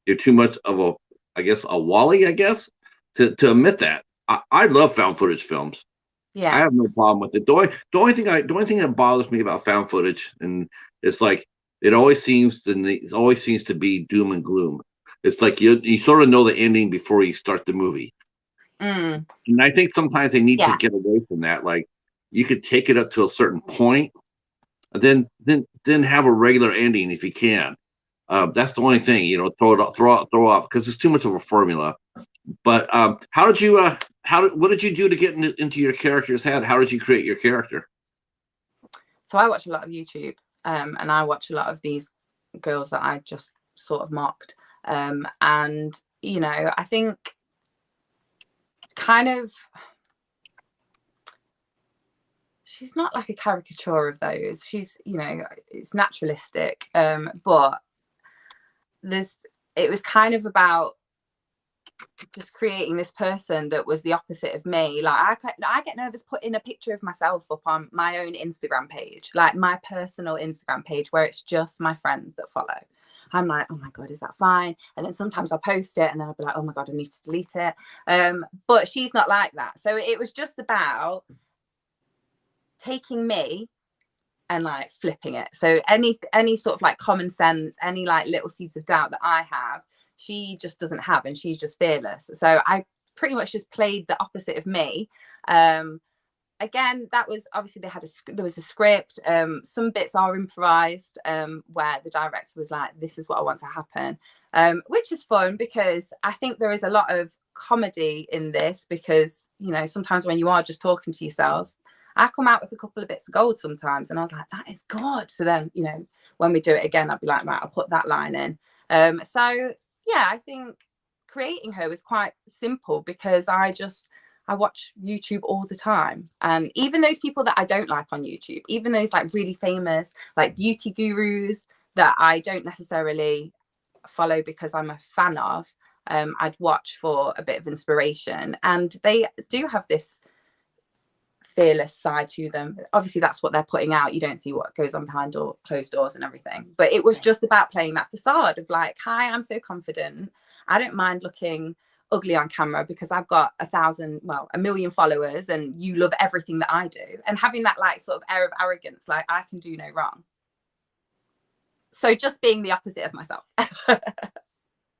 a, I guess, a Wally, I guess, to admit that. I love found footage films. Yeah, I have no problem with it. The only thing that bothers me about found footage, and it's like it always seems to be doom and gloom. It's like you sort of know the ending before you start the movie. And I think sometimes they need to get away from that. Like, you could take it up to a certain point, then have a regular ending if you can. That's the only thing, throw off because it's too much of a formula. But how did you what did you do to get into your character's head? How did you create your character? So I watch a lot of YouTube, and I watch a lot of these girls that I just sort of mocked. And I think kind of she's not like a caricature of those. She's, it's naturalistic. But it was kind of about just creating this person that was the opposite of me. Like I get nervous putting a picture of myself up on my own Instagram page, like my personal Instagram page where it's just my friends that follow. I'm like, oh my God, is that fine? And then sometimes I'll post it and then I'll be like, oh my God, I need to delete it. But she's not like that. So it was just about taking me and like flipping it. So any sort of like common sense, any like little seeds of doubt that I have, she just doesn't have, and she's just fearless. So I pretty much just played the opposite of me. Again, that was obviously there was a script. Some bits are improvised, where the director was like, this is what I want to happen, which is fun because I think there is a lot of comedy in this because, sometimes when you are just talking to yourself, I come out with a couple of bits of gold sometimes. And I was like, that is good. So then, when we do it again, I'll be like, right, I'll put that line in. So yeah, I think creating her was quite simple because I watch YouTube all the time. And even those people that I don't like on YouTube, even those like really famous, like beauty gurus that I don't necessarily follow because I'm a fan of, I'd watch for a bit of inspiration. And they do have this fearless side to them. Obviously that's what they're putting out. You don't see what goes on behind closed doors and everything, but it was just about playing that facade of like, hi, I'm so confident, I don't mind looking ugly on camera because I've got 1 million followers and you love everything that I do, and having that like sort of air of arrogance, like I can do no wrong. So just being the opposite of myself.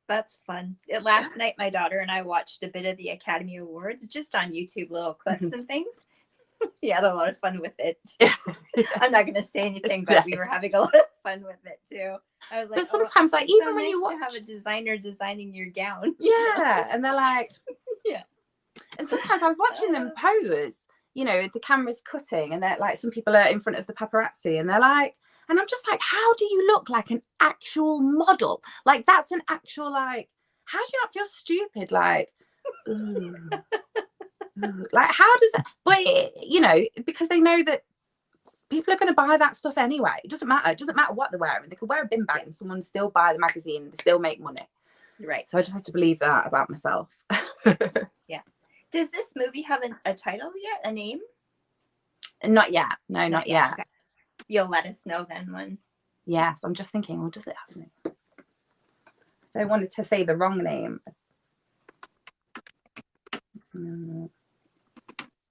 That's fun. Last night my daughter and I watched a bit of the Academy Awards just on YouTube, little clips and things. We had a lot of fun with it. I'm not going to say anything, but we were having a lot of fun with it too. I was like, but sometimes, like, even so when nice you watch, to have a designer designing your gown. Yeah, and they're like, yeah. And sometimes I was watching them pose. The camera's cutting, and they're like, some people are in front of the paparazzi, and they're like, and I'm just like, how do you look like an actual model? Like that's an actual like. How do you not feel stupid? Like. Like how does that, but because they know that people are going to buy that stuff anyway. It doesn't matter what they're wearing. They could wear a bin bag and someone still buy the magazine and they still make money, right? So I just have to believe that about myself. Yeah. Does this movie have a title yet, a name? Not yet. No, not yet. Okay. You'll let us know then when. Yes, I'm just thinking, well, does it have a name? I don't want it to say the wrong name.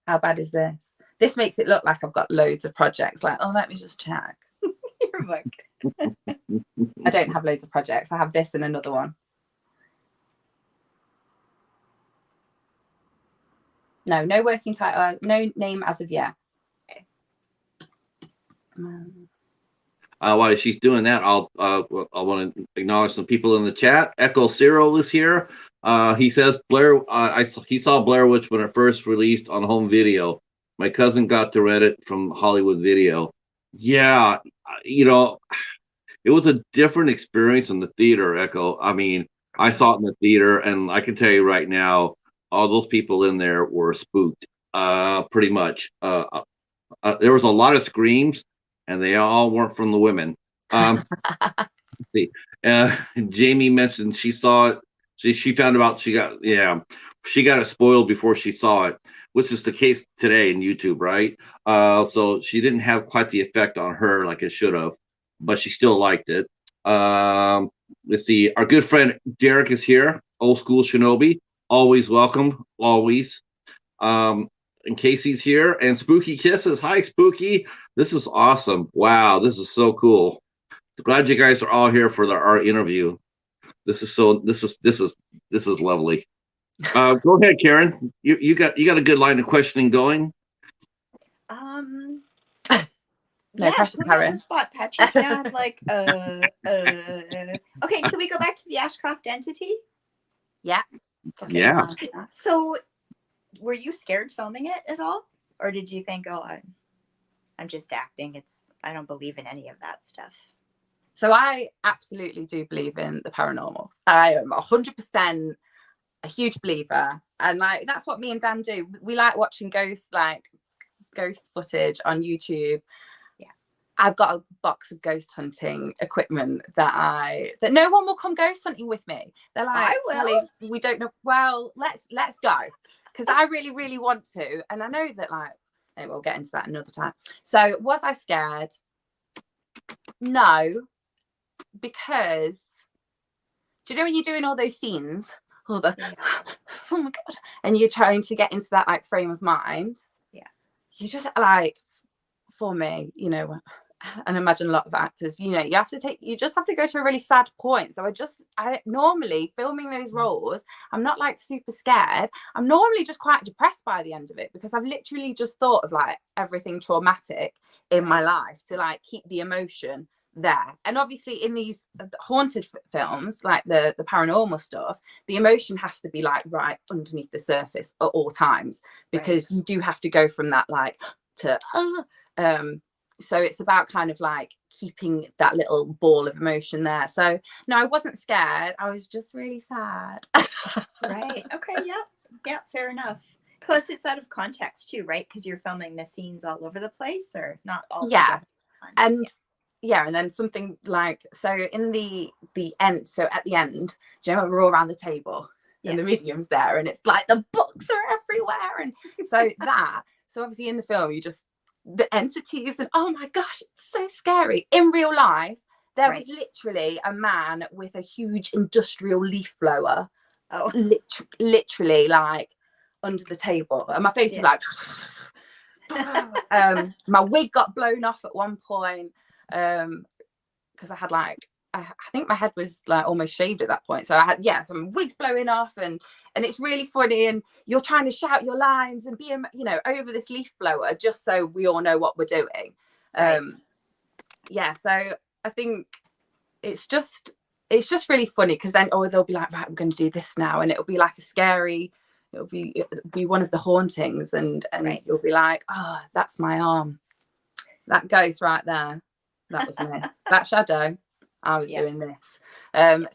How bad is this? This makes it look like I've got loads of projects. Like, oh, let me just check. Your book. I don't have loads of projects. I have this and another one. No working title. No name as of yet. Okay. While she's doing that, I want to acknowledge some people in the chat. Echo Cyril is here. He says he saw Blair Witch when it first released on home video. My cousin got to rent it from Hollywood Video. Yeah, it was a different experience in the theater, Echo. I mean, I saw it in the theater, and I can tell you right now, all those people in there were spooked, pretty much. There was a lot of screams, and they all weren't from the women. See, Jamie mentioned she saw it. She found out she got it spoiled before she saw it, which is the case today in YouTube, right? So she didn't have quite the effect on her like it should have, but she still liked it. Let's see, our good friend Derek is here, old school Shinobi, always welcome, always. And Casey's here, and Spooky Kisses. Hi, Spooky. This is awesome. Wow, this is so cool. Glad you guys are all here for our interview. This is lovely. Go ahead, Karen. You got a good line of questioning going. No Yeah, pressure, put me on the Karen. spot, Patrick. Now I'm like, Okay, can we go back to the Ashcroft entity? Yeah. Yeah. So, were you scared filming it at all, or did you think, oh, I'm just acting? I don't believe in any of that stuff. So I absolutely do believe in the paranormal. I am 100% a huge believer, and like that's what me and Dan do. We like watching ghost footage on YouTube. Yeah, I've got a box of ghost hunting equipment that no one will come ghost hunting with me. They're like, I will. Kelly, we don't know. Well, let's go, because I really, really want to, and I know that like. Anyway, we'll get into that another time. So, was I scared? No, because do you know when you're doing all those scenes, all the oh my god, and you're trying to get into that like frame of mind? Yeah, you just like, for me, you know, and I imagine a lot of actors, you know, you just have to go to a really sad point. So I normally filming those roles, I'm not like super scared. I'm normally just quite depressed by the end of it, because I've literally just thought of like everything traumatic in my life to like keep the emotion there. And obviously in these haunted films, like the paranormal stuff, the emotion has to be like right underneath the surface at all times, because you do have to go from that like to so it's about kind of like keeping that little ball of emotion there. So no, I wasn't scared, I was just really sad. Right. Okay. Yeah, fair enough. Plus it's out of context too, right? Because you're filming the scenes all over the place, or not all together. And and then something like, so in the end, so at the end, do you know, we're all around the table and the medium's there, and it's like the books are everywhere, and so obviously in the film you just the entities, and oh my gosh, it's so scary. In real life there was literally a man with a huge industrial leaf blower, literally like under the table, and my face was like my wig got blown off at one point, because I had like I think my head was like almost shaved at that point, so I had some wigs blowing off, and it's really funny, and you're trying to shout your lines and be, you know, over this leaf blower just so we all know what we're doing. So I think it's just really funny, because then they'll be like, right, we're going to do this now, and it'll be like it'll be one of the hauntings, and you'll be like, oh, that's my arm, that ghost right there, that was me, that shadow, I was doing this.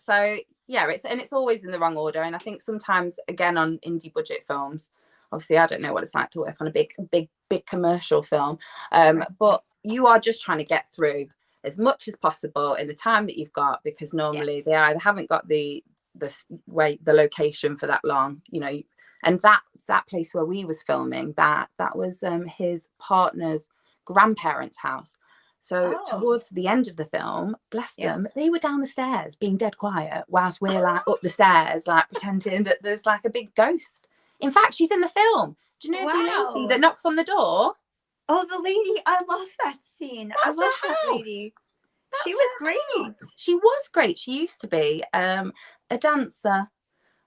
So yeah, it's always in the wrong order. And I think sometimes, again, on indie budget films, obviously I don't know what it's like to work on a big commercial film, but you are just trying to get through as much as possible in the time that you've got, because normally they either haven't got the location for that long, you know. And that place where we was filming, that was his partner's grandparents' house. So towards the end of the film, bless them, they were down the stairs being dead quiet whilst we're like up the stairs, like pretending that there's like a big ghost. In fact, she's in the film. Do you know the lady that knocks on the door? Oh, the lady. I love that scene. I love that lady. She was great. She was great. She used to be a dancer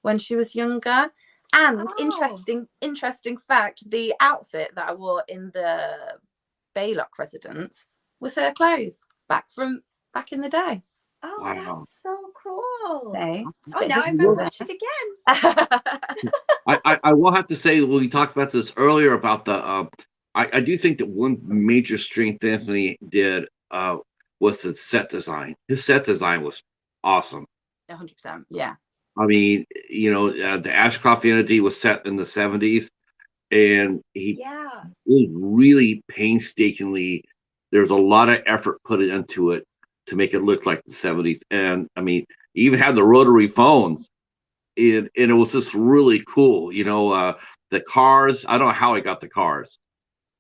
when she was younger. And interesting fact, the outfit that I wore in the Baylock residence was her clothes back in the day. Oh, wow. That's so cool. Now I've got to watch it again. I will have to say, we talked about this earlier about the I do think that one major strength Anthony did was his set design. His set design was awesome. 100%. Yeah. I mean, you know, the Ashcroft entity was set in the 70s, and he was really painstakingly, there's a lot of effort put into it to make it look like the 70s. And I mean, he even had the rotary phones, and it was just really cool. You know, the cars, I don't know how he got the cars.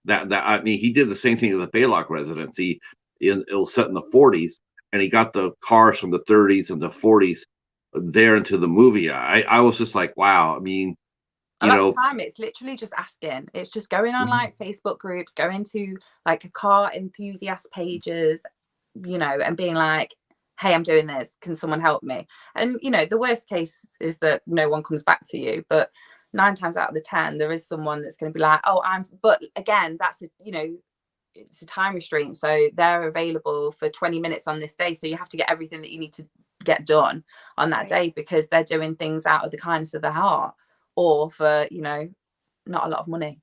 I mean, he did the same thing at the Baylock residency. It was set in the 40s, and he got the cars from the 30s and the 40s there into the movie. I was just like, wow. I mean, a lot of time it's literally just asking. It's just going on like Facebook groups, going to like car enthusiast pages, you know, and being like, hey, I'm doing this, can someone help me? And you know, the worst case is that no one comes back to you, but 9 times out of the 10 there is someone that's going to be like, oh, but again, that's you know, it's a time restraint, so they're available for 20 minutes on this day, so you have to get everything that you need to get done on that day, because they're doing things out of the kindness of their heart, or for, you know, not a lot of money.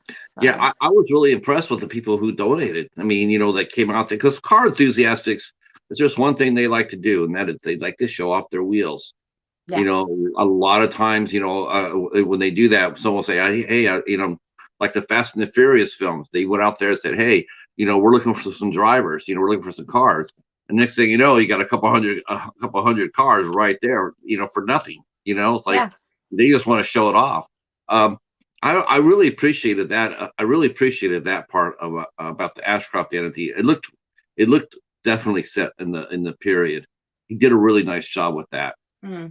So. Yeah, I was really impressed with the people who donated. I mean, you know, that came out there, because car enthusiasts, it's just one thing they like to do, and that is they like to show off their wheels. Yeah. You know, a lot of times, you know, when they do that, someone will say, "Hey, you know, like the Fast and the Furious films, they went out there and said, hey, you know, we're looking for some drivers. You know, we're looking for some cars." And next thing you know, you got a couple hundred cars right there, you know, for nothing. You know, it's like they just want to show it off. I really appreciated that. I really appreciated that part of about the Ashcroft entity. It looked definitely set in the period. He did a really nice job with that.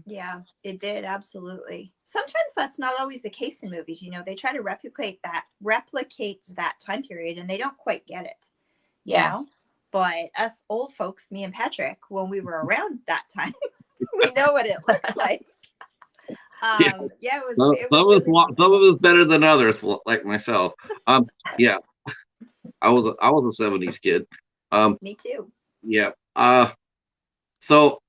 Yeah, it did. Absolutely. Sometimes that's not always the case in movies. You know, they try to replicate that time period, and they don't quite get it. You know? But us old folks, me and Patrick, when we were around that time, we know what it looks like. It was. Some of us better than others, like myself. Yeah, I was a '70s kid. Me too. Yeah. So,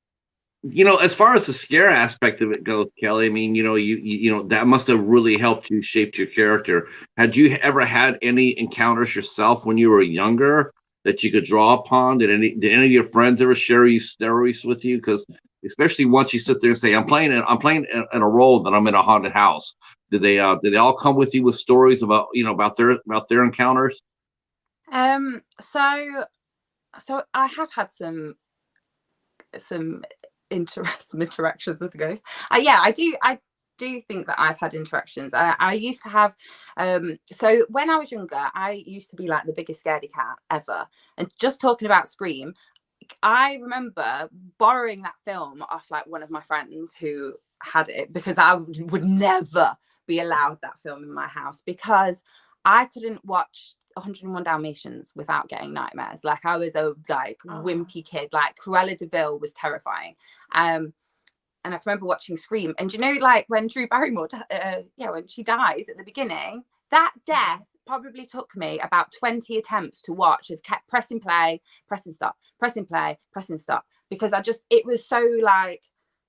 you know, as far as the scare aspect of it goes, Kelly, I mean, you know, you know, that must have really helped you shape your character. Had you ever had any encounters yourself when you were younger that you could draw upon? Did any of your friends ever share you stories with you? Because especially once you sit there and say, I'm playing in a role that I'm in a haunted house. Did they all come with you with stories about, you know, about their encounters? So I have had some interactions with the ghosts. I do think that I've had interactions. I used to have so when I was younger, I used to be like the biggest scaredy cat ever. And just talking about Scream, I remember borrowing that film off like one of my friends who had it, because I would never be allowed that film in my house, because I couldn't watch 101 Dalmatians without getting nightmares. Like, I was a wimpy kid. Like, Cruella de Vil was terrifying. And I remember watching Scream. And you know, like when Drew Barrymore, when she dies at the beginning, that death probably took me about 20 attempts to watch. I've kept pressing play, pressing stop, pressing play, pressing stop, because it was so like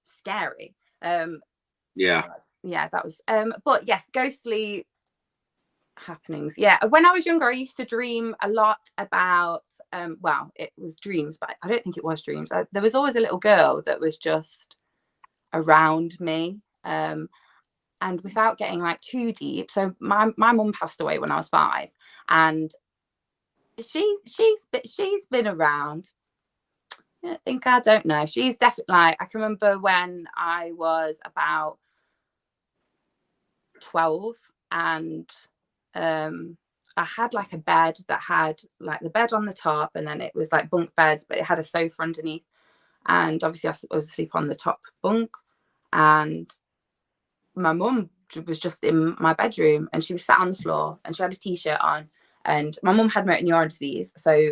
scary. That was but yes, ghostly happenings. When I was younger, I used to dream a lot about it was dreams, but I don't think it was dreams. There was always a little girl that was just around me, and without getting like too deep, so my mum passed away when I was 5, and she's been around. I don't know, she's definitely, like, I can remember when I was about 12, and I had like a bed that had like the bed on the top, and then it was like bunk beds, but it had a sofa underneath, and obviously I was asleep on the top bunk, and my mum was just in my bedroom, and she was sat on the floor, and she had a t-shirt on, and my mum had motor neuron disease, so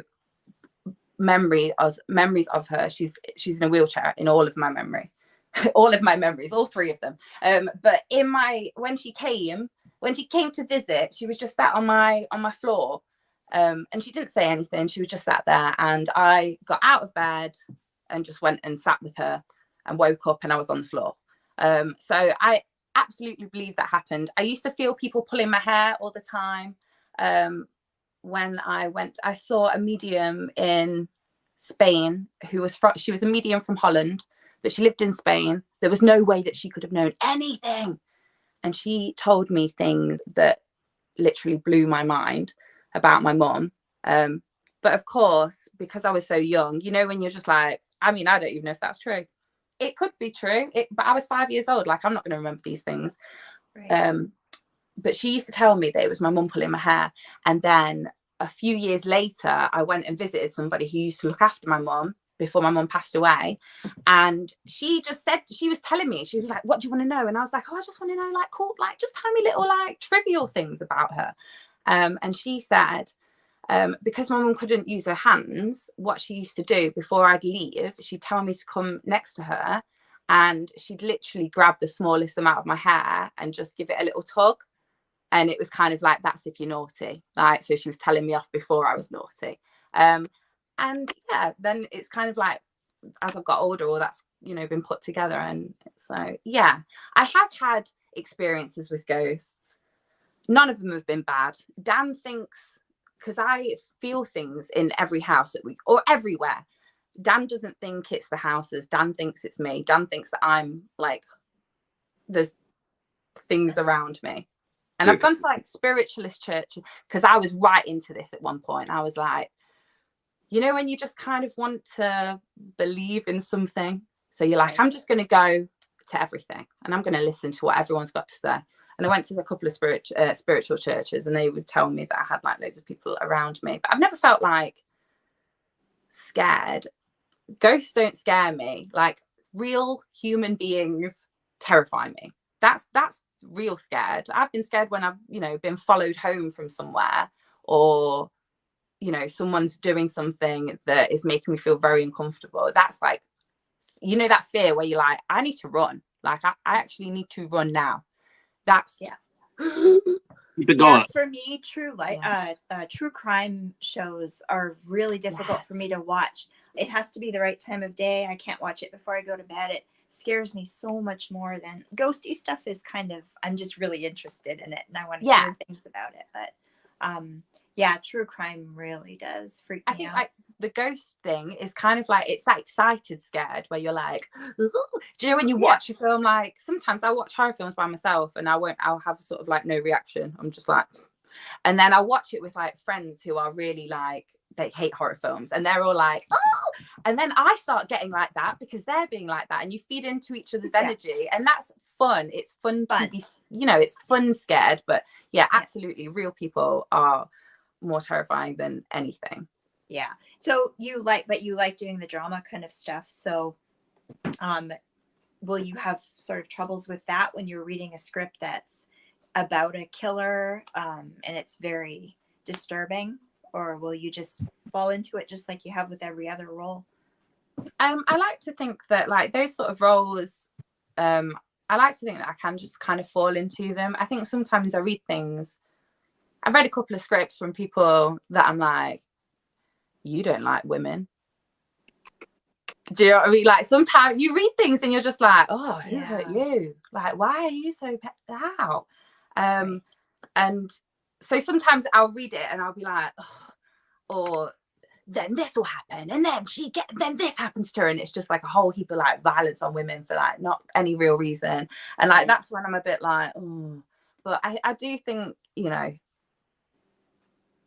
memories of her, she's in a wheelchair in all of my memory. All of my memories, all 3 of them. But when she came to visit, she was just sat on my floor, and she didn't say anything. She was just sat there, and I got out of bed and just went and sat with her, and woke up, and I was on the floor. So I absolutely believe that happened. I used to feel people pulling my hair all the time. When I saw a medium in Spain she was a medium from Holland, but she lived in Spain. There was no way that she could have known anything. And she told me things that literally blew my mind about my mum. But of course, because I was so young, you know, when you're just like, I mean, I don't even know if that's true. It could be true, but I was 5 years old. Like, I'm not going to remember these things. Right. But she used to tell me that it was my mum pulling my hair. And then a few years later, I went and visited somebody who used to look after my mum before my mum passed away. And she just said, she was telling me, she was like, what do you want to know? And I was like, oh, I just want to know, like, cool, like, just tell me little, like, trivial things about her. And she said, because my mum couldn't use her hands, what she used to do before I'd leave, she'd tell me to come next to her, and she'd literally grab the smallest amount of my hair and just give it a little tug. And it was kind of like, that's if you're naughty. Like, so she was telling me off before I was naughty. And yeah, then it's kind of like, as I've got older, all that's, you know, been put together. And so, yeah, I have had experiences with ghosts. None of them have been bad. Dan thinks, because I feel things in every house that or everywhere. Dan doesn't think it's the houses. Dan thinks it's me. Dan thinks that I'm like, there's things around me. And I've gone to like spiritualist church, because I was right into this at one point. I was like, you know, when you just kind of want to believe in something. So you're like, I'm just going to go to everything and I'm going to listen to what everyone's got to say. And I went to a couple of spiritual churches, and they would tell me that I had like loads of people around me. But I've never felt like scared. Ghosts don't scare me. Like, real human beings terrify me. That's real scared. I've been scared when I've, you know, been followed home from somewhere, or, you know, someone's doing something that is making me feel very uncomfortable. That's like, you know, that fear where you're like, I need to run. Like, I actually need to run now. That's Keep it going. For me, true crime shows are really difficult for me to watch. It has to be the right time of day. I can't watch it before I go to bed. It scares me so much more than ghosty stuff. Is kind of, I'm just really interested in it and I want to hear things about it. But true crime really does freak me out. I think like the ghost thing is kind of like, it's that excited scared where you're like, ooh. Do you know when you watch a film, like sometimes I watch horror films by myself and I'll have sort of like no reaction. I'm just like, and then I'll watch it with like friends who are really like, they hate horror films and they're all like, oh, and then I start getting like that because they're being like that, and you feed into each other's energy, and that's fun. It's fun to be, you know, it's fun scared. But absolutely, real people are more terrifying than anything. Yeah. So you like doing the drama kind of stuff. So will you have sort of troubles with that when you're reading a script that's about a killer and it's very disturbing? Or will you just fall into it just like you have with every other role? I like to think that like those sort of roles, I like to think that I can just kind of fall into them. I think sometimes I read things. I've read a couple of scripts from people that I'm like, you don't like women. Do you know what I mean? Like sometimes you read things and you're just like, oh, who hurt you? Like, why are you so out? And so sometimes I'll read it and I'll be like, oh, or then this will happen, and then then this happens to her, and it's just like a whole heap of like violence on women for like not any real reason, and like that's when I'm a bit like, oh. But I do think, you know,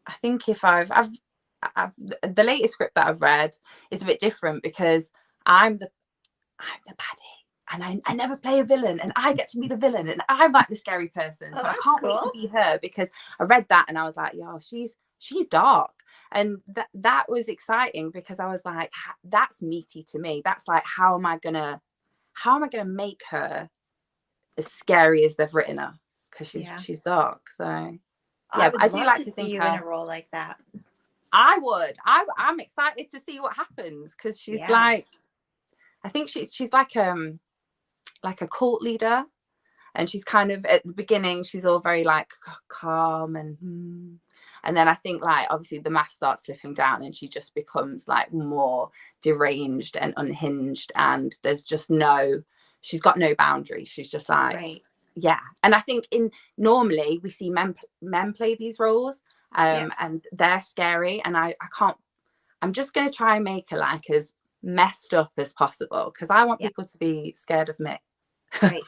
I think if I've the latest script that I've read is a bit different because I'm the baddie. And I never play a villain, and I get to be the villain, and I'm like the scary person. So I can't wait to be her, because I read that and I was like, yo, she's dark. And that was exciting because I was like, that's meaty to me. That's like, how am I gonna make her as scary as they've written her? Because she's dark. So I do like to see you in a role like that. I would. I'm excited to see what happens, because she's like, I think she's like a cult leader, and she's kind of at the beginning she's all very like calm and then I think like obviously the mask starts slipping down and she just becomes like more deranged and unhinged, and she's got no boundaries. She's just like and I think normally we see men play these roles and they're scary, and I'm just going to try and make her like as messed up as possible, because I want people to be scared of me. Right.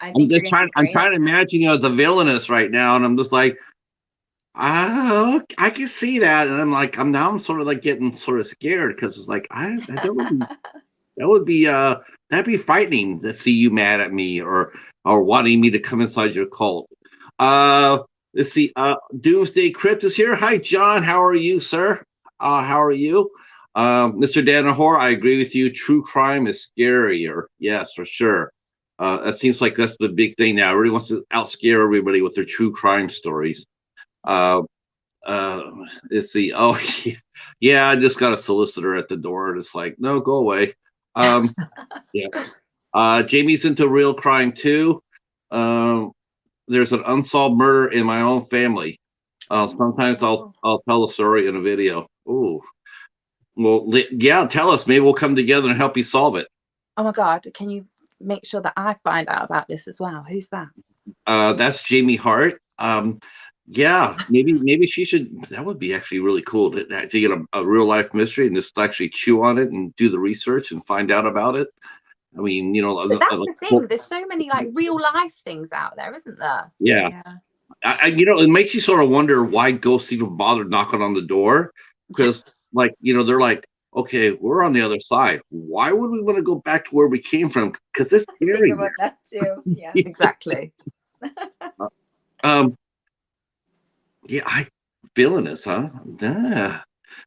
I'm trying to imagine you as a villainess right now, and I'm just like, I can see that, and I'm like, I'm sort of like getting sort of scared, because it's like that'd be frightening to see you mad at me or wanting me to come inside your cult. Let's see. Doomsday Crypt is here. Hi, John. How are you, sir? How are you? Mr. Danaher, I agree with you. True crime is scarier. Yes, for sure. It seems like that's the big thing now. Everybody wants to outscare everybody with their true crime stories. Let's see. Oh, yeah. I just got a solicitor at the door. It's like, no, go away. Jamie's into real crime too. there's an unsolved murder in my own family. Sometimes I'll tell a story in a video. Ooh, well, yeah, tell us. Maybe we'll come together and help you solve it. Oh my God, can you make sure that I find out about this as well? Who's that? That's Jamie Hart. Yeah, maybe she should. That would be actually really cool to get a real life mystery and just actually chew on it and do the research and find out about it. I mean, But that's the thing. There's so many like real life things out there, isn't there? Yeah. It makes you sort of wonder why ghosts even bother knocking on the door, because like they're like, okay, we're on the other side. Why would we want to go back to where we came from? Because it's scary. Think about that too. Yeah. Exactly. Yeah, I villainous, huh? Yeah.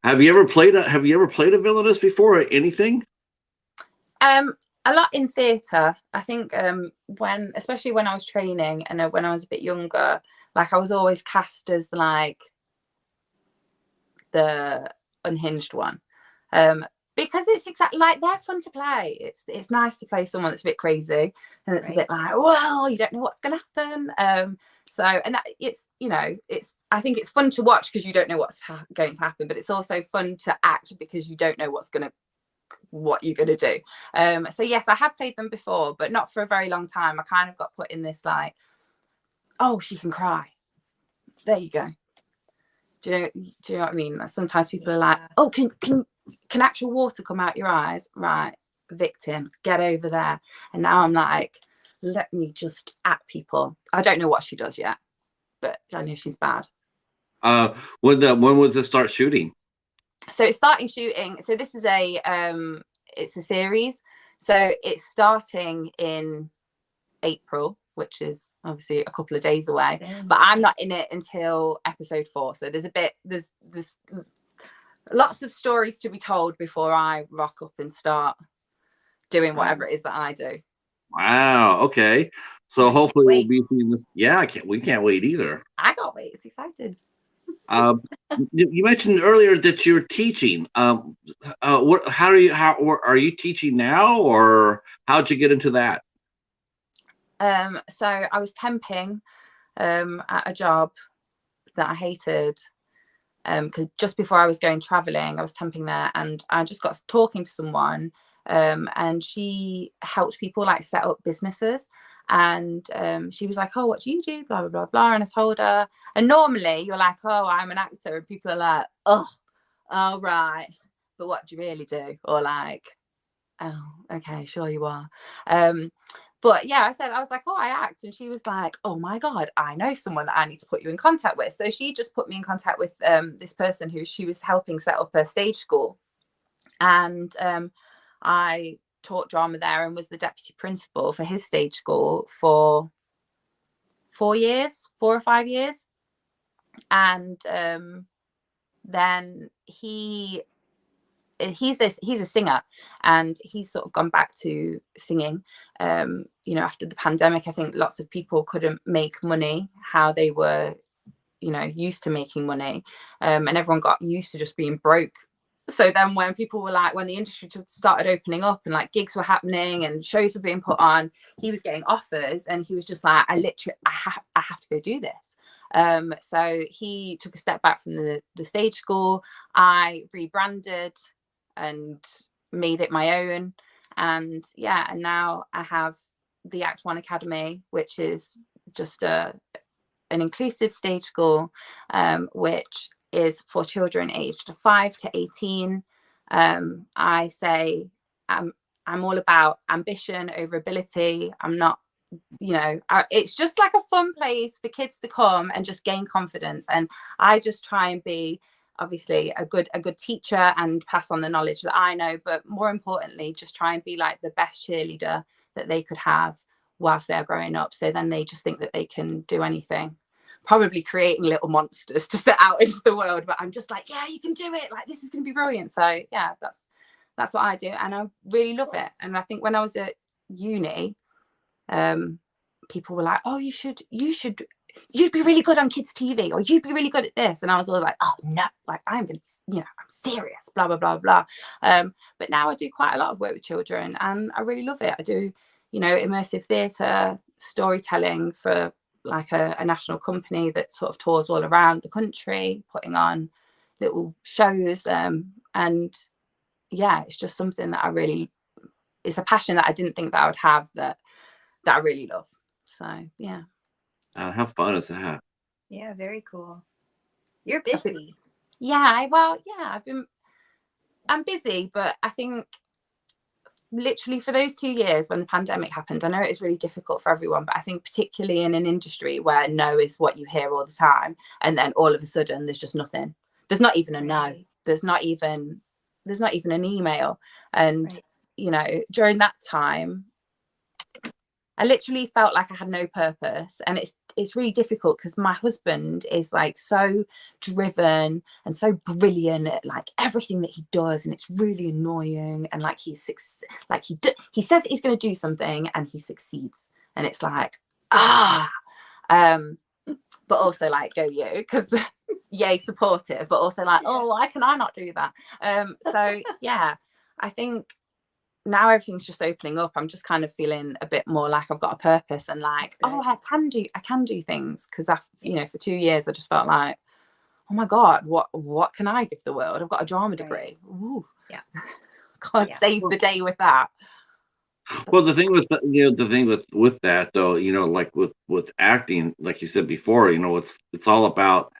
Have you ever played a villainous before or anything? A lot in theatre. I think especially when I was training and when I was a bit younger, like I was always cast as like the unhinged one. Because it's exactly like they're fun to play. It's nice to play someone that's a bit crazy and it's a bit like, well, you don't know what's going to happen. And that I think it's fun to watch because you don't know what's going to happen, but it's also fun to act because you don't know what you're going to do. So yes, I have played them before, but not for a very long time. I kind of got put in this like, oh, she can cry. There you go. Do you know what I mean? Sometimes people are like, oh, can actual water come out your eyes? Right, victim, get over there. And now I'm like, let me just at people. I don't know what she does yet, but I know she's bad. When was it start shooting? So it's starting shooting. So this is it's a series. So it's starting in April, which is obviously a couple of days away. But I'm not in it until episode 4. So there's lots of stories to be told before I rock up and start doing whatever it is that I do. Wow. Okay. So hopefully we'll be seeing this. Yeah, we can't wait either. I can't wait. It's exciting. You mentioned earlier that you're teaching. How are you teaching now, or how'd you get into that? So I was temping at a job that I hated. Because just before I was going traveling, I was temping there, and I just got talking to someone, and she helped people like set up businesses. And she was like, oh, what do you do? Blah, blah, blah, blah. And I told her, and normally you're like, oh, I'm an actor. And people are like, oh, right. But what do you really do? Or like, oh, okay, sure you are. But yeah, I was like, oh, I act. And she was like, oh my God, I know someone that I need to put you in contact with. So she just put me in contact with this person who she was helping set up a stage school. And I taught drama there and was the deputy principal for his stage school for 4 or 5 years. And then he's a singer, and he's sort of gone back to singing. After the pandemic, I think lots of people couldn't make money how they were used to making money, and everyone got used to just being broke. So then when people were like, when the industry started opening up and like gigs were happening and shows were being put on, he was getting offers, and he was just like, I have to go do this. So he took a step back from the stage school. I rebranded and made it my own, and now I have the Act One Academy, which is just an inclusive stage school, which is for children aged 5 to 18. I say I'm all about ambition over ability. I'm not, it's just like a fun place for kids to come and just gain confidence, and I just try and be obviously a good teacher and pass on the knowledge that I know, but more importantly just try and be like the best cheerleader that they could have whilst they're growing up, so then they just think that they can do anything, probably creating little monsters to set out into the world, but I'm just like, yeah, you can do it, like this is going to be brilliant. So yeah, that's what I do, and I really love it. And I think when I was at uni, people were like, oh, you'd be really good on kids TV, or you'd be really good at this. And I was always like, oh no, like I'm gonna, I'm serious, blah blah blah blah. But now I do quite a lot of work with children, and I really love it. I do immersive theatre, storytelling for like a national company that sort of tours all around the country, putting on little shows. And yeah, it's just something that it's a passion that I didn't think that I would have, that I really love. So yeah. How fun is that? Yeah, very cool. You're busy. Yeah, I'm busy, but I think literally for those 2 years when the pandemic happened, I know it was really difficult for everyone, but I think particularly in an industry where no is what you hear all the time, and then all of a sudden there's just nothing. There's not even a no. There's not even an email. And you know, during that time, I literally felt like I had no purpose. And it's really difficult because my husband is like so driven and so brilliant at like everything that he does, and it's really annoying. And like he says that he's going to do something and he succeeds, and it's like but also like, go you, because yay, supportive, but also like, oh, why can I not do that? So yeah, I think now everything's just opening up. I'm just kind of feeling a bit more like I've got a purpose, and like, oh, I can do things, because you know, for 2 years I just felt like, oh my god, what can I give the world? I've got a drama degree. Ooh. Yeah. Can't save the day with that. Well, the thing with with that though, you know, like with acting, like you said before, you know, it's all about,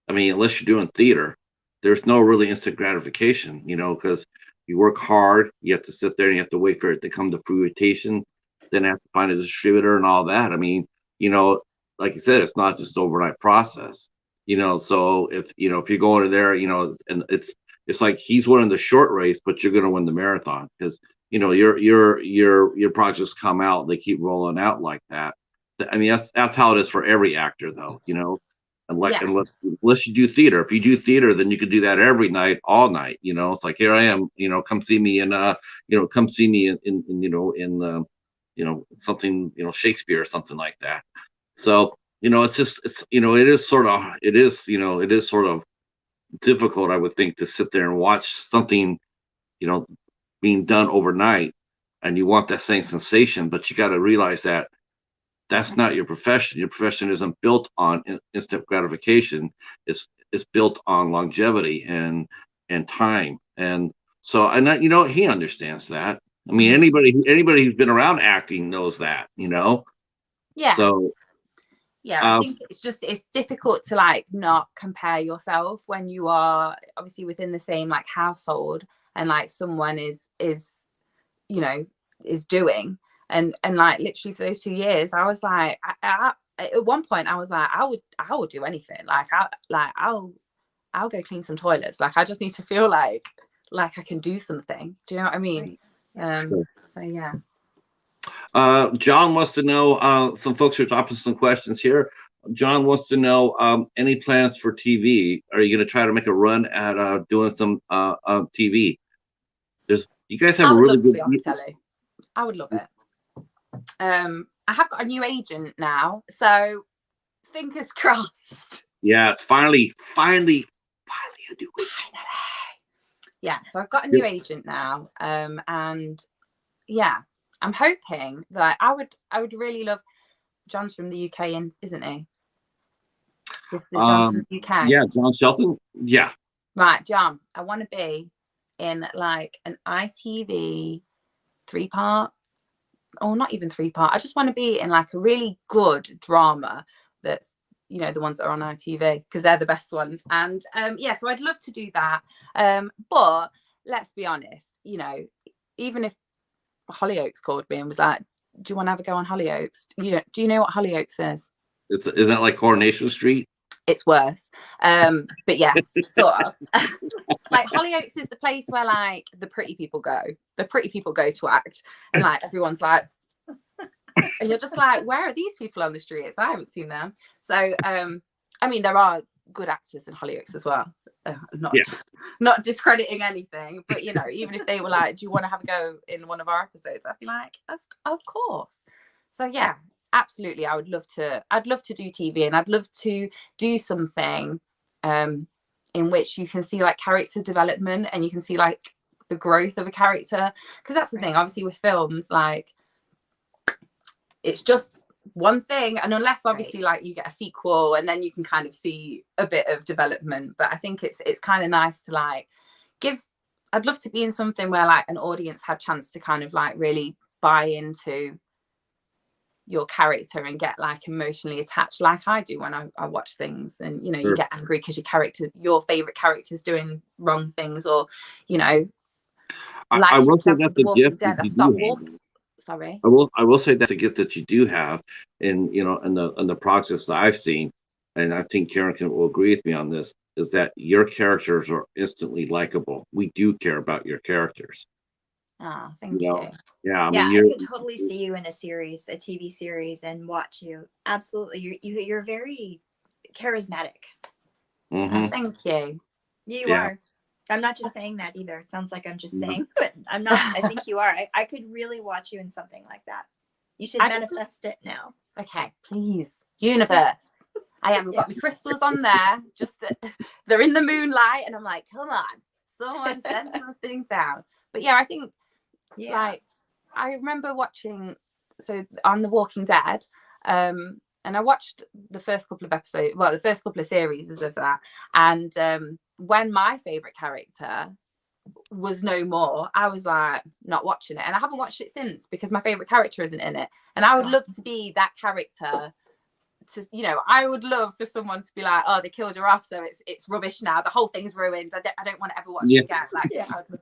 I mean, unless you're doing theater, there's no really instant gratification, you know, because you work hard, you have to sit there and you have to wait for it to come to fruition, then have to find a distributor and all that. I mean, you know, like you said, it's not just an overnight process, you know. So if you're going in there, you know, and it's like he's winning the short race, but you're going to win the marathon, because you know your projects come out, they keep rolling out like that. I mean, that's how it is for every actor, though, you know. Unless you do theater. If you do theater, then you can do that every night, all night. You know, it's like, here I am. You know, come see me in come see me in something, you know, Shakespeare or something like that. So you know, it's you know, it is sort of difficult, I would think, to sit there and watch something, you know, being done overnight, and you want that same sensation, but you got to realize that that's not your profession. Your profession isn't built on instant gratification. It's built on longevity and time. And so, and you know, he understands that. I mean, anybody who's been around acting knows that, you know. Yeah. So yeah, I think it's difficult to like not compare yourself when you are obviously within the same like household, and like someone is you know, is doing. And like literally for those 2 years, I was like, I at one point I was like, I would do anything. I'll go clean some toilets. Like, I just need to feel like I can do something. Do you know what I mean? Sure. So yeah. John wants to know, some folks are dropping some questions here. John wants to know, any plans for TV? Are you going to try to make a run at doing some TV? You guys have a really good. To be on the telly. I would love it. I have got a new agent now, so fingers crossed. Yeah, it's finally a new agent. Yeah, so I've got a new agent now, and yeah, I'm hoping that I would really love. John's from the UK, isn't he? This is John from the UK. Yeah, John Shelton. Yeah. Right, John. I want to be in like an ITV 3-part, or not even 3-part. I just want to be in like a really good drama that's, you know, the ones that are on ITV, because they're the best ones. And yeah, so I'd love to do that. But let's be honest, you know, even if Hollyoaks called me and was like, do you want to have a go on Hollyoaks? Do you know what Hollyoaks is? Is that like Coronation Street? It's worse. But yes, sort of. Like, Hollyoaks is the place where like the pretty people go. The pretty people go to act, and like everyone's like, and you're just like, where are these people on the streets? I haven't seen them. So I mean, there are good actors in Hollyoaks as well. Not discrediting anything, but you know, even if they were like, do you want to have a go in one of our episodes? I'd be like, of course. So yeah, absolutely. I'd love to do TV, and I'd love to do something in which you can see like character development, and you can see like the growth of a character. Because that's the thing, obviously with films, like it's just one thing, and unless obviously like you get a sequel and then you can kind of see a bit of development, but I think it's kind of nice to like I'd love to be in something where like an audience had chance to kind of like really buy into your character and get like emotionally attached like I do when I watch things, and you know, you get angry because your favorite character's doing wrong things, or you know, like I for will say example, that's The a Walking gift Dead, that I you stopped do have. walking. Sorry. I will say that's a gift that you do have, and you know, in the process that I've seen, and I think Karen will agree with me on this, is that your characters are instantly likable. We do care about your characters. Ah, You thank you. know? Yeah, I Yeah, mean, I could totally see you in a TV series, and watch you. Absolutely, you're very charismatic. mhm. Thank you. You are. I'm not just saying that either. It sounds like I'm just saying, but I'm not. I think you are. I could really watch you in something like that. You should manifest it now. Okay, please, universe. I haven't got my crystals on there. Just that they're in the moonlight, and I'm like, come on, someone send something down. But yeah, I think like I remember watching on The Walking Dead, and I watched the first couple of episodes, well, the first couple of series of that, and when my favorite character was no more, I was like not watching it, and I haven't watched it since because my favorite character isn't in it, and I would love to be that character. To, you know, I would love for someone to be like, oh, they killed her off, so it's rubbish now, the whole thing's ruined, I don't want to ever watch it again. Like I would love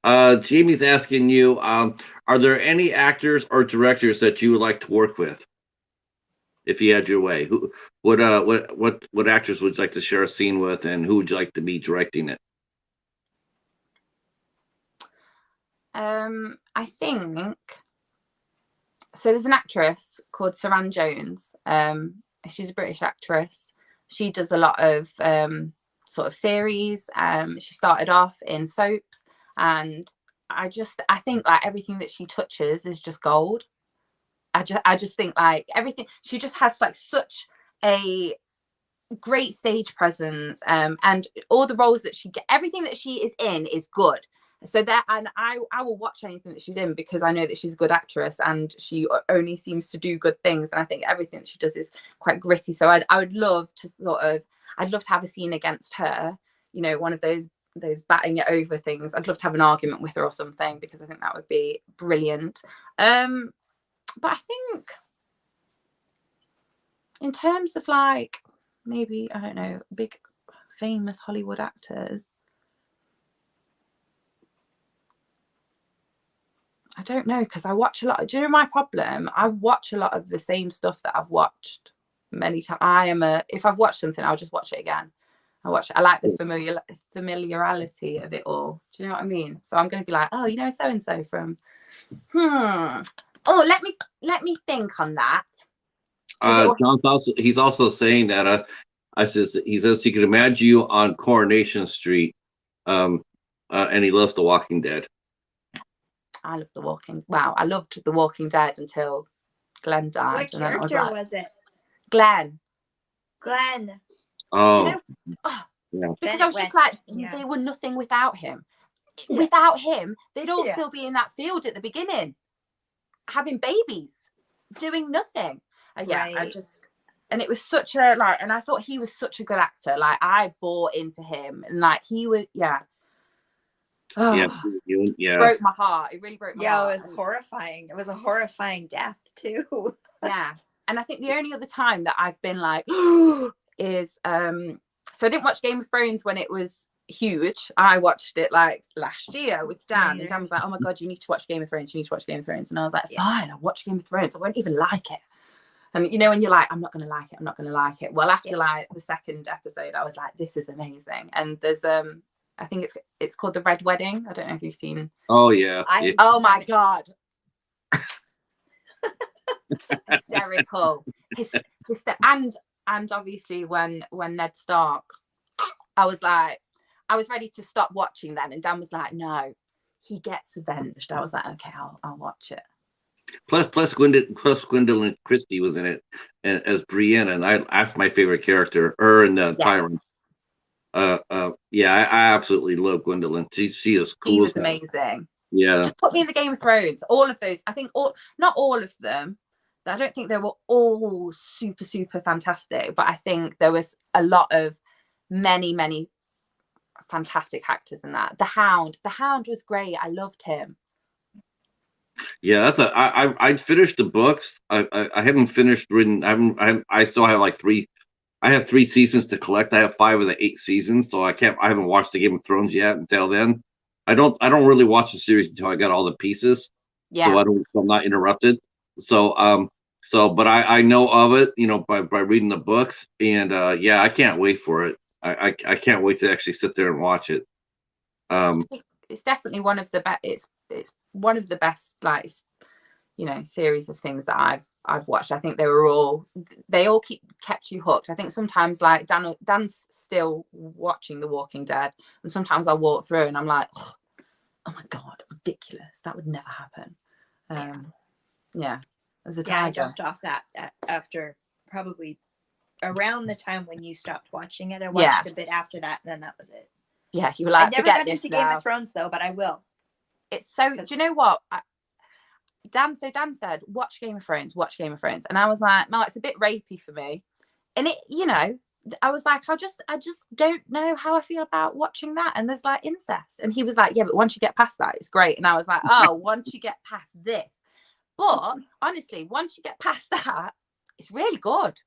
that. Jamie's asking you, are there any actors or directors that you would like to work with if you had your way? Who what actors would you like to share a scene with, and who would you like to be directing it? I think so. There's an actress called Saran Jones. She's a British actress. She does a lot of sort of series. She started off in soaps, and I think like everything that she touches is just gold. I just think like everything, she just has like such a great stage presence, and all the roles that she get, everything that she is in is good. So that, and I will watch anything that she's in because I know that she's a good actress and she only seems to do good things, and I think everything that she does is quite gritty. So I would love to I'd love to have a scene against her, you know, one of those batting it over things. I'd love to have an argument with her or something, because I think that would be brilliant. But I think in terms of like maybe, I don't know, big famous Hollywood actors, I don't know, because I watch a lot. Do you know my problem? I watch a lot of the same stuff that I've watched many times. If I've watched something, I'll just watch it again. I like the familiarity of it all. Do you know what I mean? So I'm going to be like, oh, you know, so and so from. Oh, let me think on that. He's also saying that he says he can imagine you on Coronation Street, and he loves The Walking Dead. I love I loved The Walking Dead until Glenn died. What character was it? Glenn. Oh, yeah. Because I was just like, they were nothing without him. Yeah. Without him, they'd all still be in that field at the beginning, having babies, doing nothing. Right. And it was such a and I thought he was such a good actor. Like I bought into him, and like he was, broke my heart. It really broke my heart. Yeah, it was horrifying. It was a horrifying death too. Yeah. And I think the only other time that I've been like is so I didn't watch Game of Thrones when it was huge. I watched it like last year with Dan, and Dan was like, oh my god, you need to watch Game of Thrones, and I was like, fine, I'll watch Game of Thrones. I won't even like it. And you know, when you're like, I'm not gonna like it, well, after like the second episode, I was like, this is amazing. And there's I think it's called The Red Wedding. I don't know if you've seen. Oh yeah. Oh my god. Hysterical. And obviously when Ned Stark, I was ready to stop watching then, and Dan was like, no, he gets avenged. I was like, okay, I'll watch it. Plus Gwendolyn Christie was in it as Brienne, and that's my favorite character. Her and the Tyrant. I absolutely love Gwendolyn. She is cool. She was amazing. Yeah. Just put me in the Game of Thrones. All of those. I think not all of them. I don't think they were all super, super fantastic, but I think there was a lot of many fantastic actors in that. The Hound was great. I loved him. Yeah, I finished the books. I haven't finished reading. I still have like three. I have 3 seasons to collect. I have 5 of the 8 seasons, so I haven't watched the Game of Thrones yet until then. I don't really watch the series until I got all the pieces, so Yeah. I'm not interrupted. But I know of it, by reading the books, and yeah, I can't wait for it. I can't wait to actually sit there and watch it. It's definitely one of the best. It's one of the best, like, series of things that I've watched. I think they all kept you hooked. I think sometimes, like, Dan's still watching The Walking Dead, and sometimes I walk through and I'm like, oh my god, ridiculous! That would never happen. Yeah, as a tiger. I jumped off that after probably around the time when you stopped watching it. I watched a bit after that, and then that was it. Yeah, you were like, I never got into Game of Thrones though, but I will. It's so. Do you know what? Dan said, watch Game of Thrones, and I was like, no, it's a bit rapey for me. And it, I was like, I just don't know how I feel about watching that. And there's like incest, and he was like, yeah, but once you get past that, it's great. And I was like, oh, once you get past this, but honestly, once you get past that, it's really good.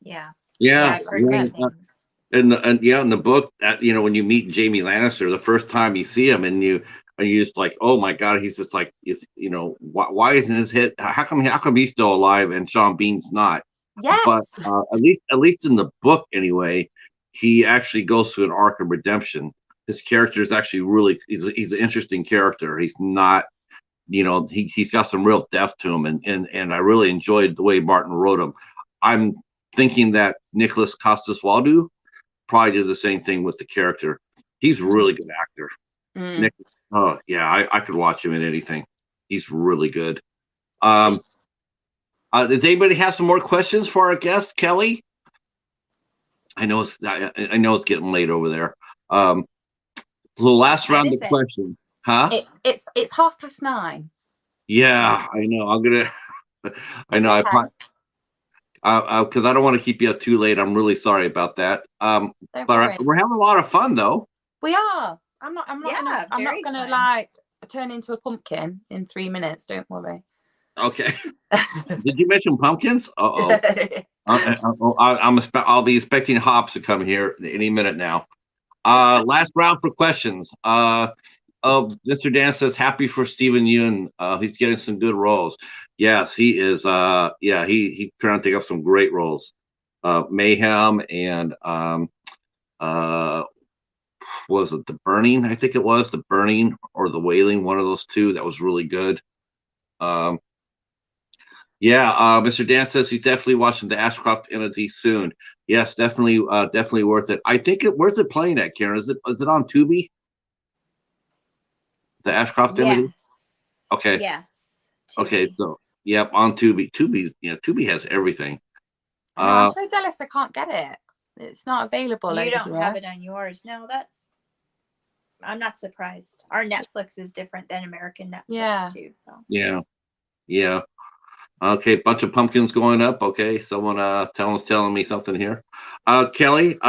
Yeah. I've heard good things. In the book, when you meet Jaime Lannister the first time you see him, and you're just like, oh my god, he's just like, why isn't his head? How come he's still alive and Sean Bean's not? Yes. But at least in the book anyway, he actually goes through an arc of redemption. His character is actually he's an interesting character. He's not, he's got some real depth to him, and I really enjoyed the way Martin wrote him. I'm thinking that Nicholas Costas-Waldau probably did the same thing with the character. He's a really good actor. Nick, oh yeah, I could watch him in anything. He's really good. Does anybody have some more questions for our guest, Kelly? I know it's getting late over there. So last round of questions, huh? It's 9:30. Yeah, I know. I know. Okay. Because I don't want to keep you up too late. I'm really sorry about that. But we're having a lot of fun, though. We are. I'm not gonna like turn into a pumpkin in 3 minutes. Don't worry. Okay. Did you mention pumpkins? I'll be expecting Hops to come here any minute now. Last round for questions. Mr. Dan says happy for Steven Yeun. He's getting some good roles. Yes, he is. He turned to take up some great roles. Mayhem and was it The Burning? I think it was The Burning or The Wailing, one of those two. That was really good. Mr. Dan says he's definitely watching the Ashcroft entity soon. Yes, definitely worth it. I think where's it playing at, Karen? Is it on Tubi? The Ashcroft entity? Okay. Yes. Tubi. Okay, so yep, on Tubi. Tubi has everything. I'm so jealous I can't get it. It's not available. You don't have it on yours. No, I'm not surprised. Our Netflix is different than American Netflix too. So yeah. Okay, bunch of pumpkins going up. Okay, someone telling me something here. Kelly,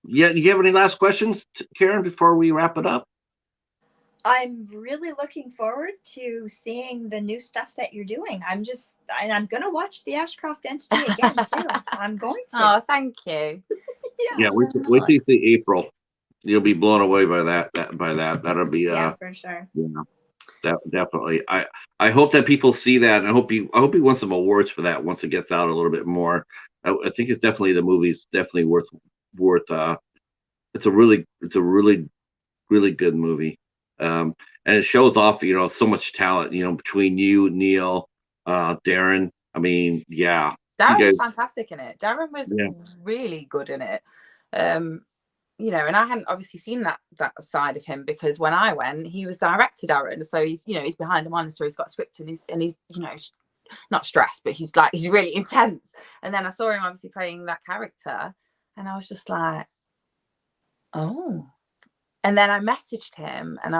you have any last questions, Karen, before we wrap it up? I'm really looking forward to seeing the new stuff that you're doing. I'm going to watch the Ashcroft entity again too. I'm going to. Oh, thank you. Wait till you see April. You'll be blown away by that. That'll be for sure. Definitely. I hope that people see that, and I hope he wins some awards for that once it gets out a little bit more. I think it's definitely the movie's definitely worth. It's a really good movie. And it shows off, so much talent, between you, Neil, Darren. I mean, yeah. Darren was fantastic in it. Darren was really good in it. And I hadn't obviously seen that side of him, because when I went, he was director Darren. So he's behind a monitor, he's got a script, and he's not stressed, but he's really intense. And then I saw him obviously playing that character, and I was just like, oh. And then I messaged him, and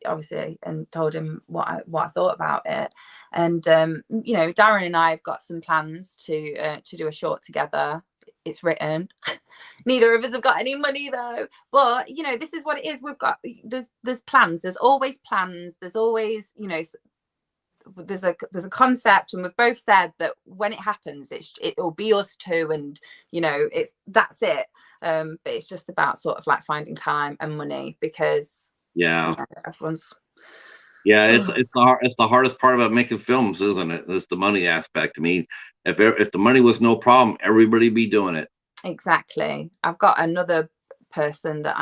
obviously, and told him what I thought about it. And you know, Darren and I have got some plans to do a short together. It's written. Neither of us have got any money though, but you know, this is what it is. We've got there's plans. There's always plans. There's always, you know, there's a concept, and we've both said that when it happens, it'll be us two, and you know, that's it. But it's just about sort of like finding time and money, because Yeah, you know, everyone's it's the hardest part about making films, isn't it? It's the money aspect. I mean, if the money was no problem, everybody'd be doing it. exactly. I've got another person that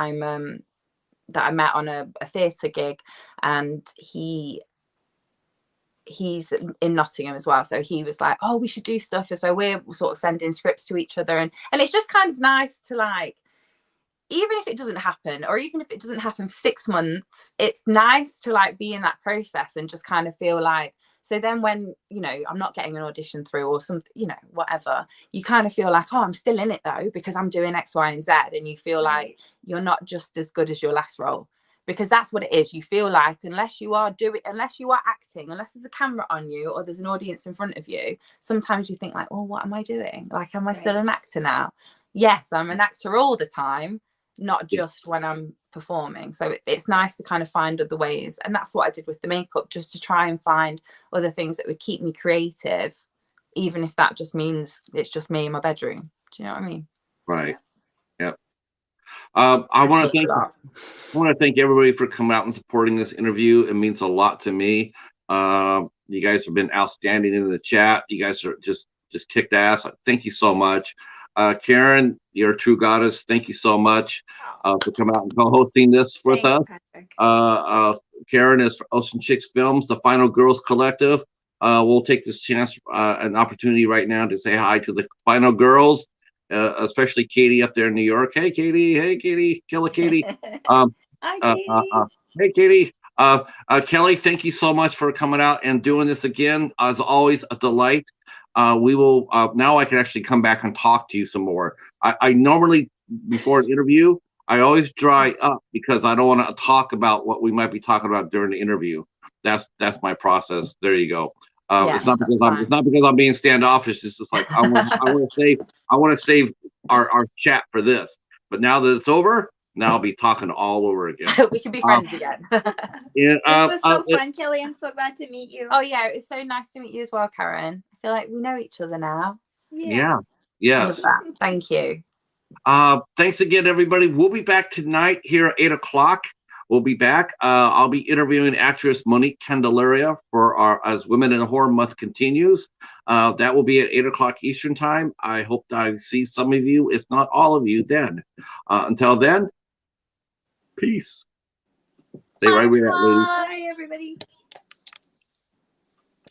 that I met on a theatre gig, and he's in Nottingham as well, so he was like, oh, we should do stuff, and so we're sort of sending scripts to each other, and it's just kind of nice to, like, even if it doesn't happen, or even if it doesn't happen for 6 months, it's nice to like be in that process and just kind of feel like, so then when, you know, I'm not getting an audition through or something, you know, whatever, you kind of feel like, oh, I'm still in it though, because I'm doing X, Y, and Z. And you feel like you're not just as good as your last role, because that's what it is. You feel like unless you are acting, unless there's a camera on you or there's an audience in front of you, sometimes you think like, oh, what am I doing? Like, am I still an actor now? Yes, I'm an actor all the time, not just when I'm performing. So it's nice to kind of find other ways, and that's what I did with the makeup, just to try and find other things that would keep me creative, even if that just means it's just me in my bedroom. Do you know what I mean? Right. Yep. I want to thank everybody for coming out and supporting this interview. It means a lot to me. You guys have been outstanding in the chat. You guys are just kicked ass. Thank you so much. Karen, you're a true goddess. Thank you so much for coming out and co-hosting this with us. Karen is for Ocean Chicks Films, the Final Girls Collective. We'll take this chance, an opportunity right now to say hi to the Final Girls, especially Katie up there in New York. Hey, Katie. Hey, Katie. Killer Katie. Hi, Katie. Hey, Katie. Kelly, thank you so much for coming out and doing this again. As always, a delight. We will now I can actually come back and talk to you some more. I normally, before an interview, I always dry up because I don't want to talk about what we might be talking about during the interview. That's my process. There you go. It's not because I'm being standoffish. It's just like I want to save our chat for this. But now that it's over, now I'll be talking all over again. We can be friends again. This was so fun, Kelly. I'm so glad to meet you. Oh yeah, it was so nice to meet you as well, Karen. I feel like we know each other now. Yeah. Yes. Thank you. Thanks again, everybody. We'll be back tonight here at 8 o'clock. We'll be back. I'll be interviewing actress Monique Candelaria for our As Women in Horror Month continues. That will be at 8 o'clock Eastern time. I hope I see some of you, if not all of you, then. Until then, peace. Stay right where you're at, ladies. Bye, everybody.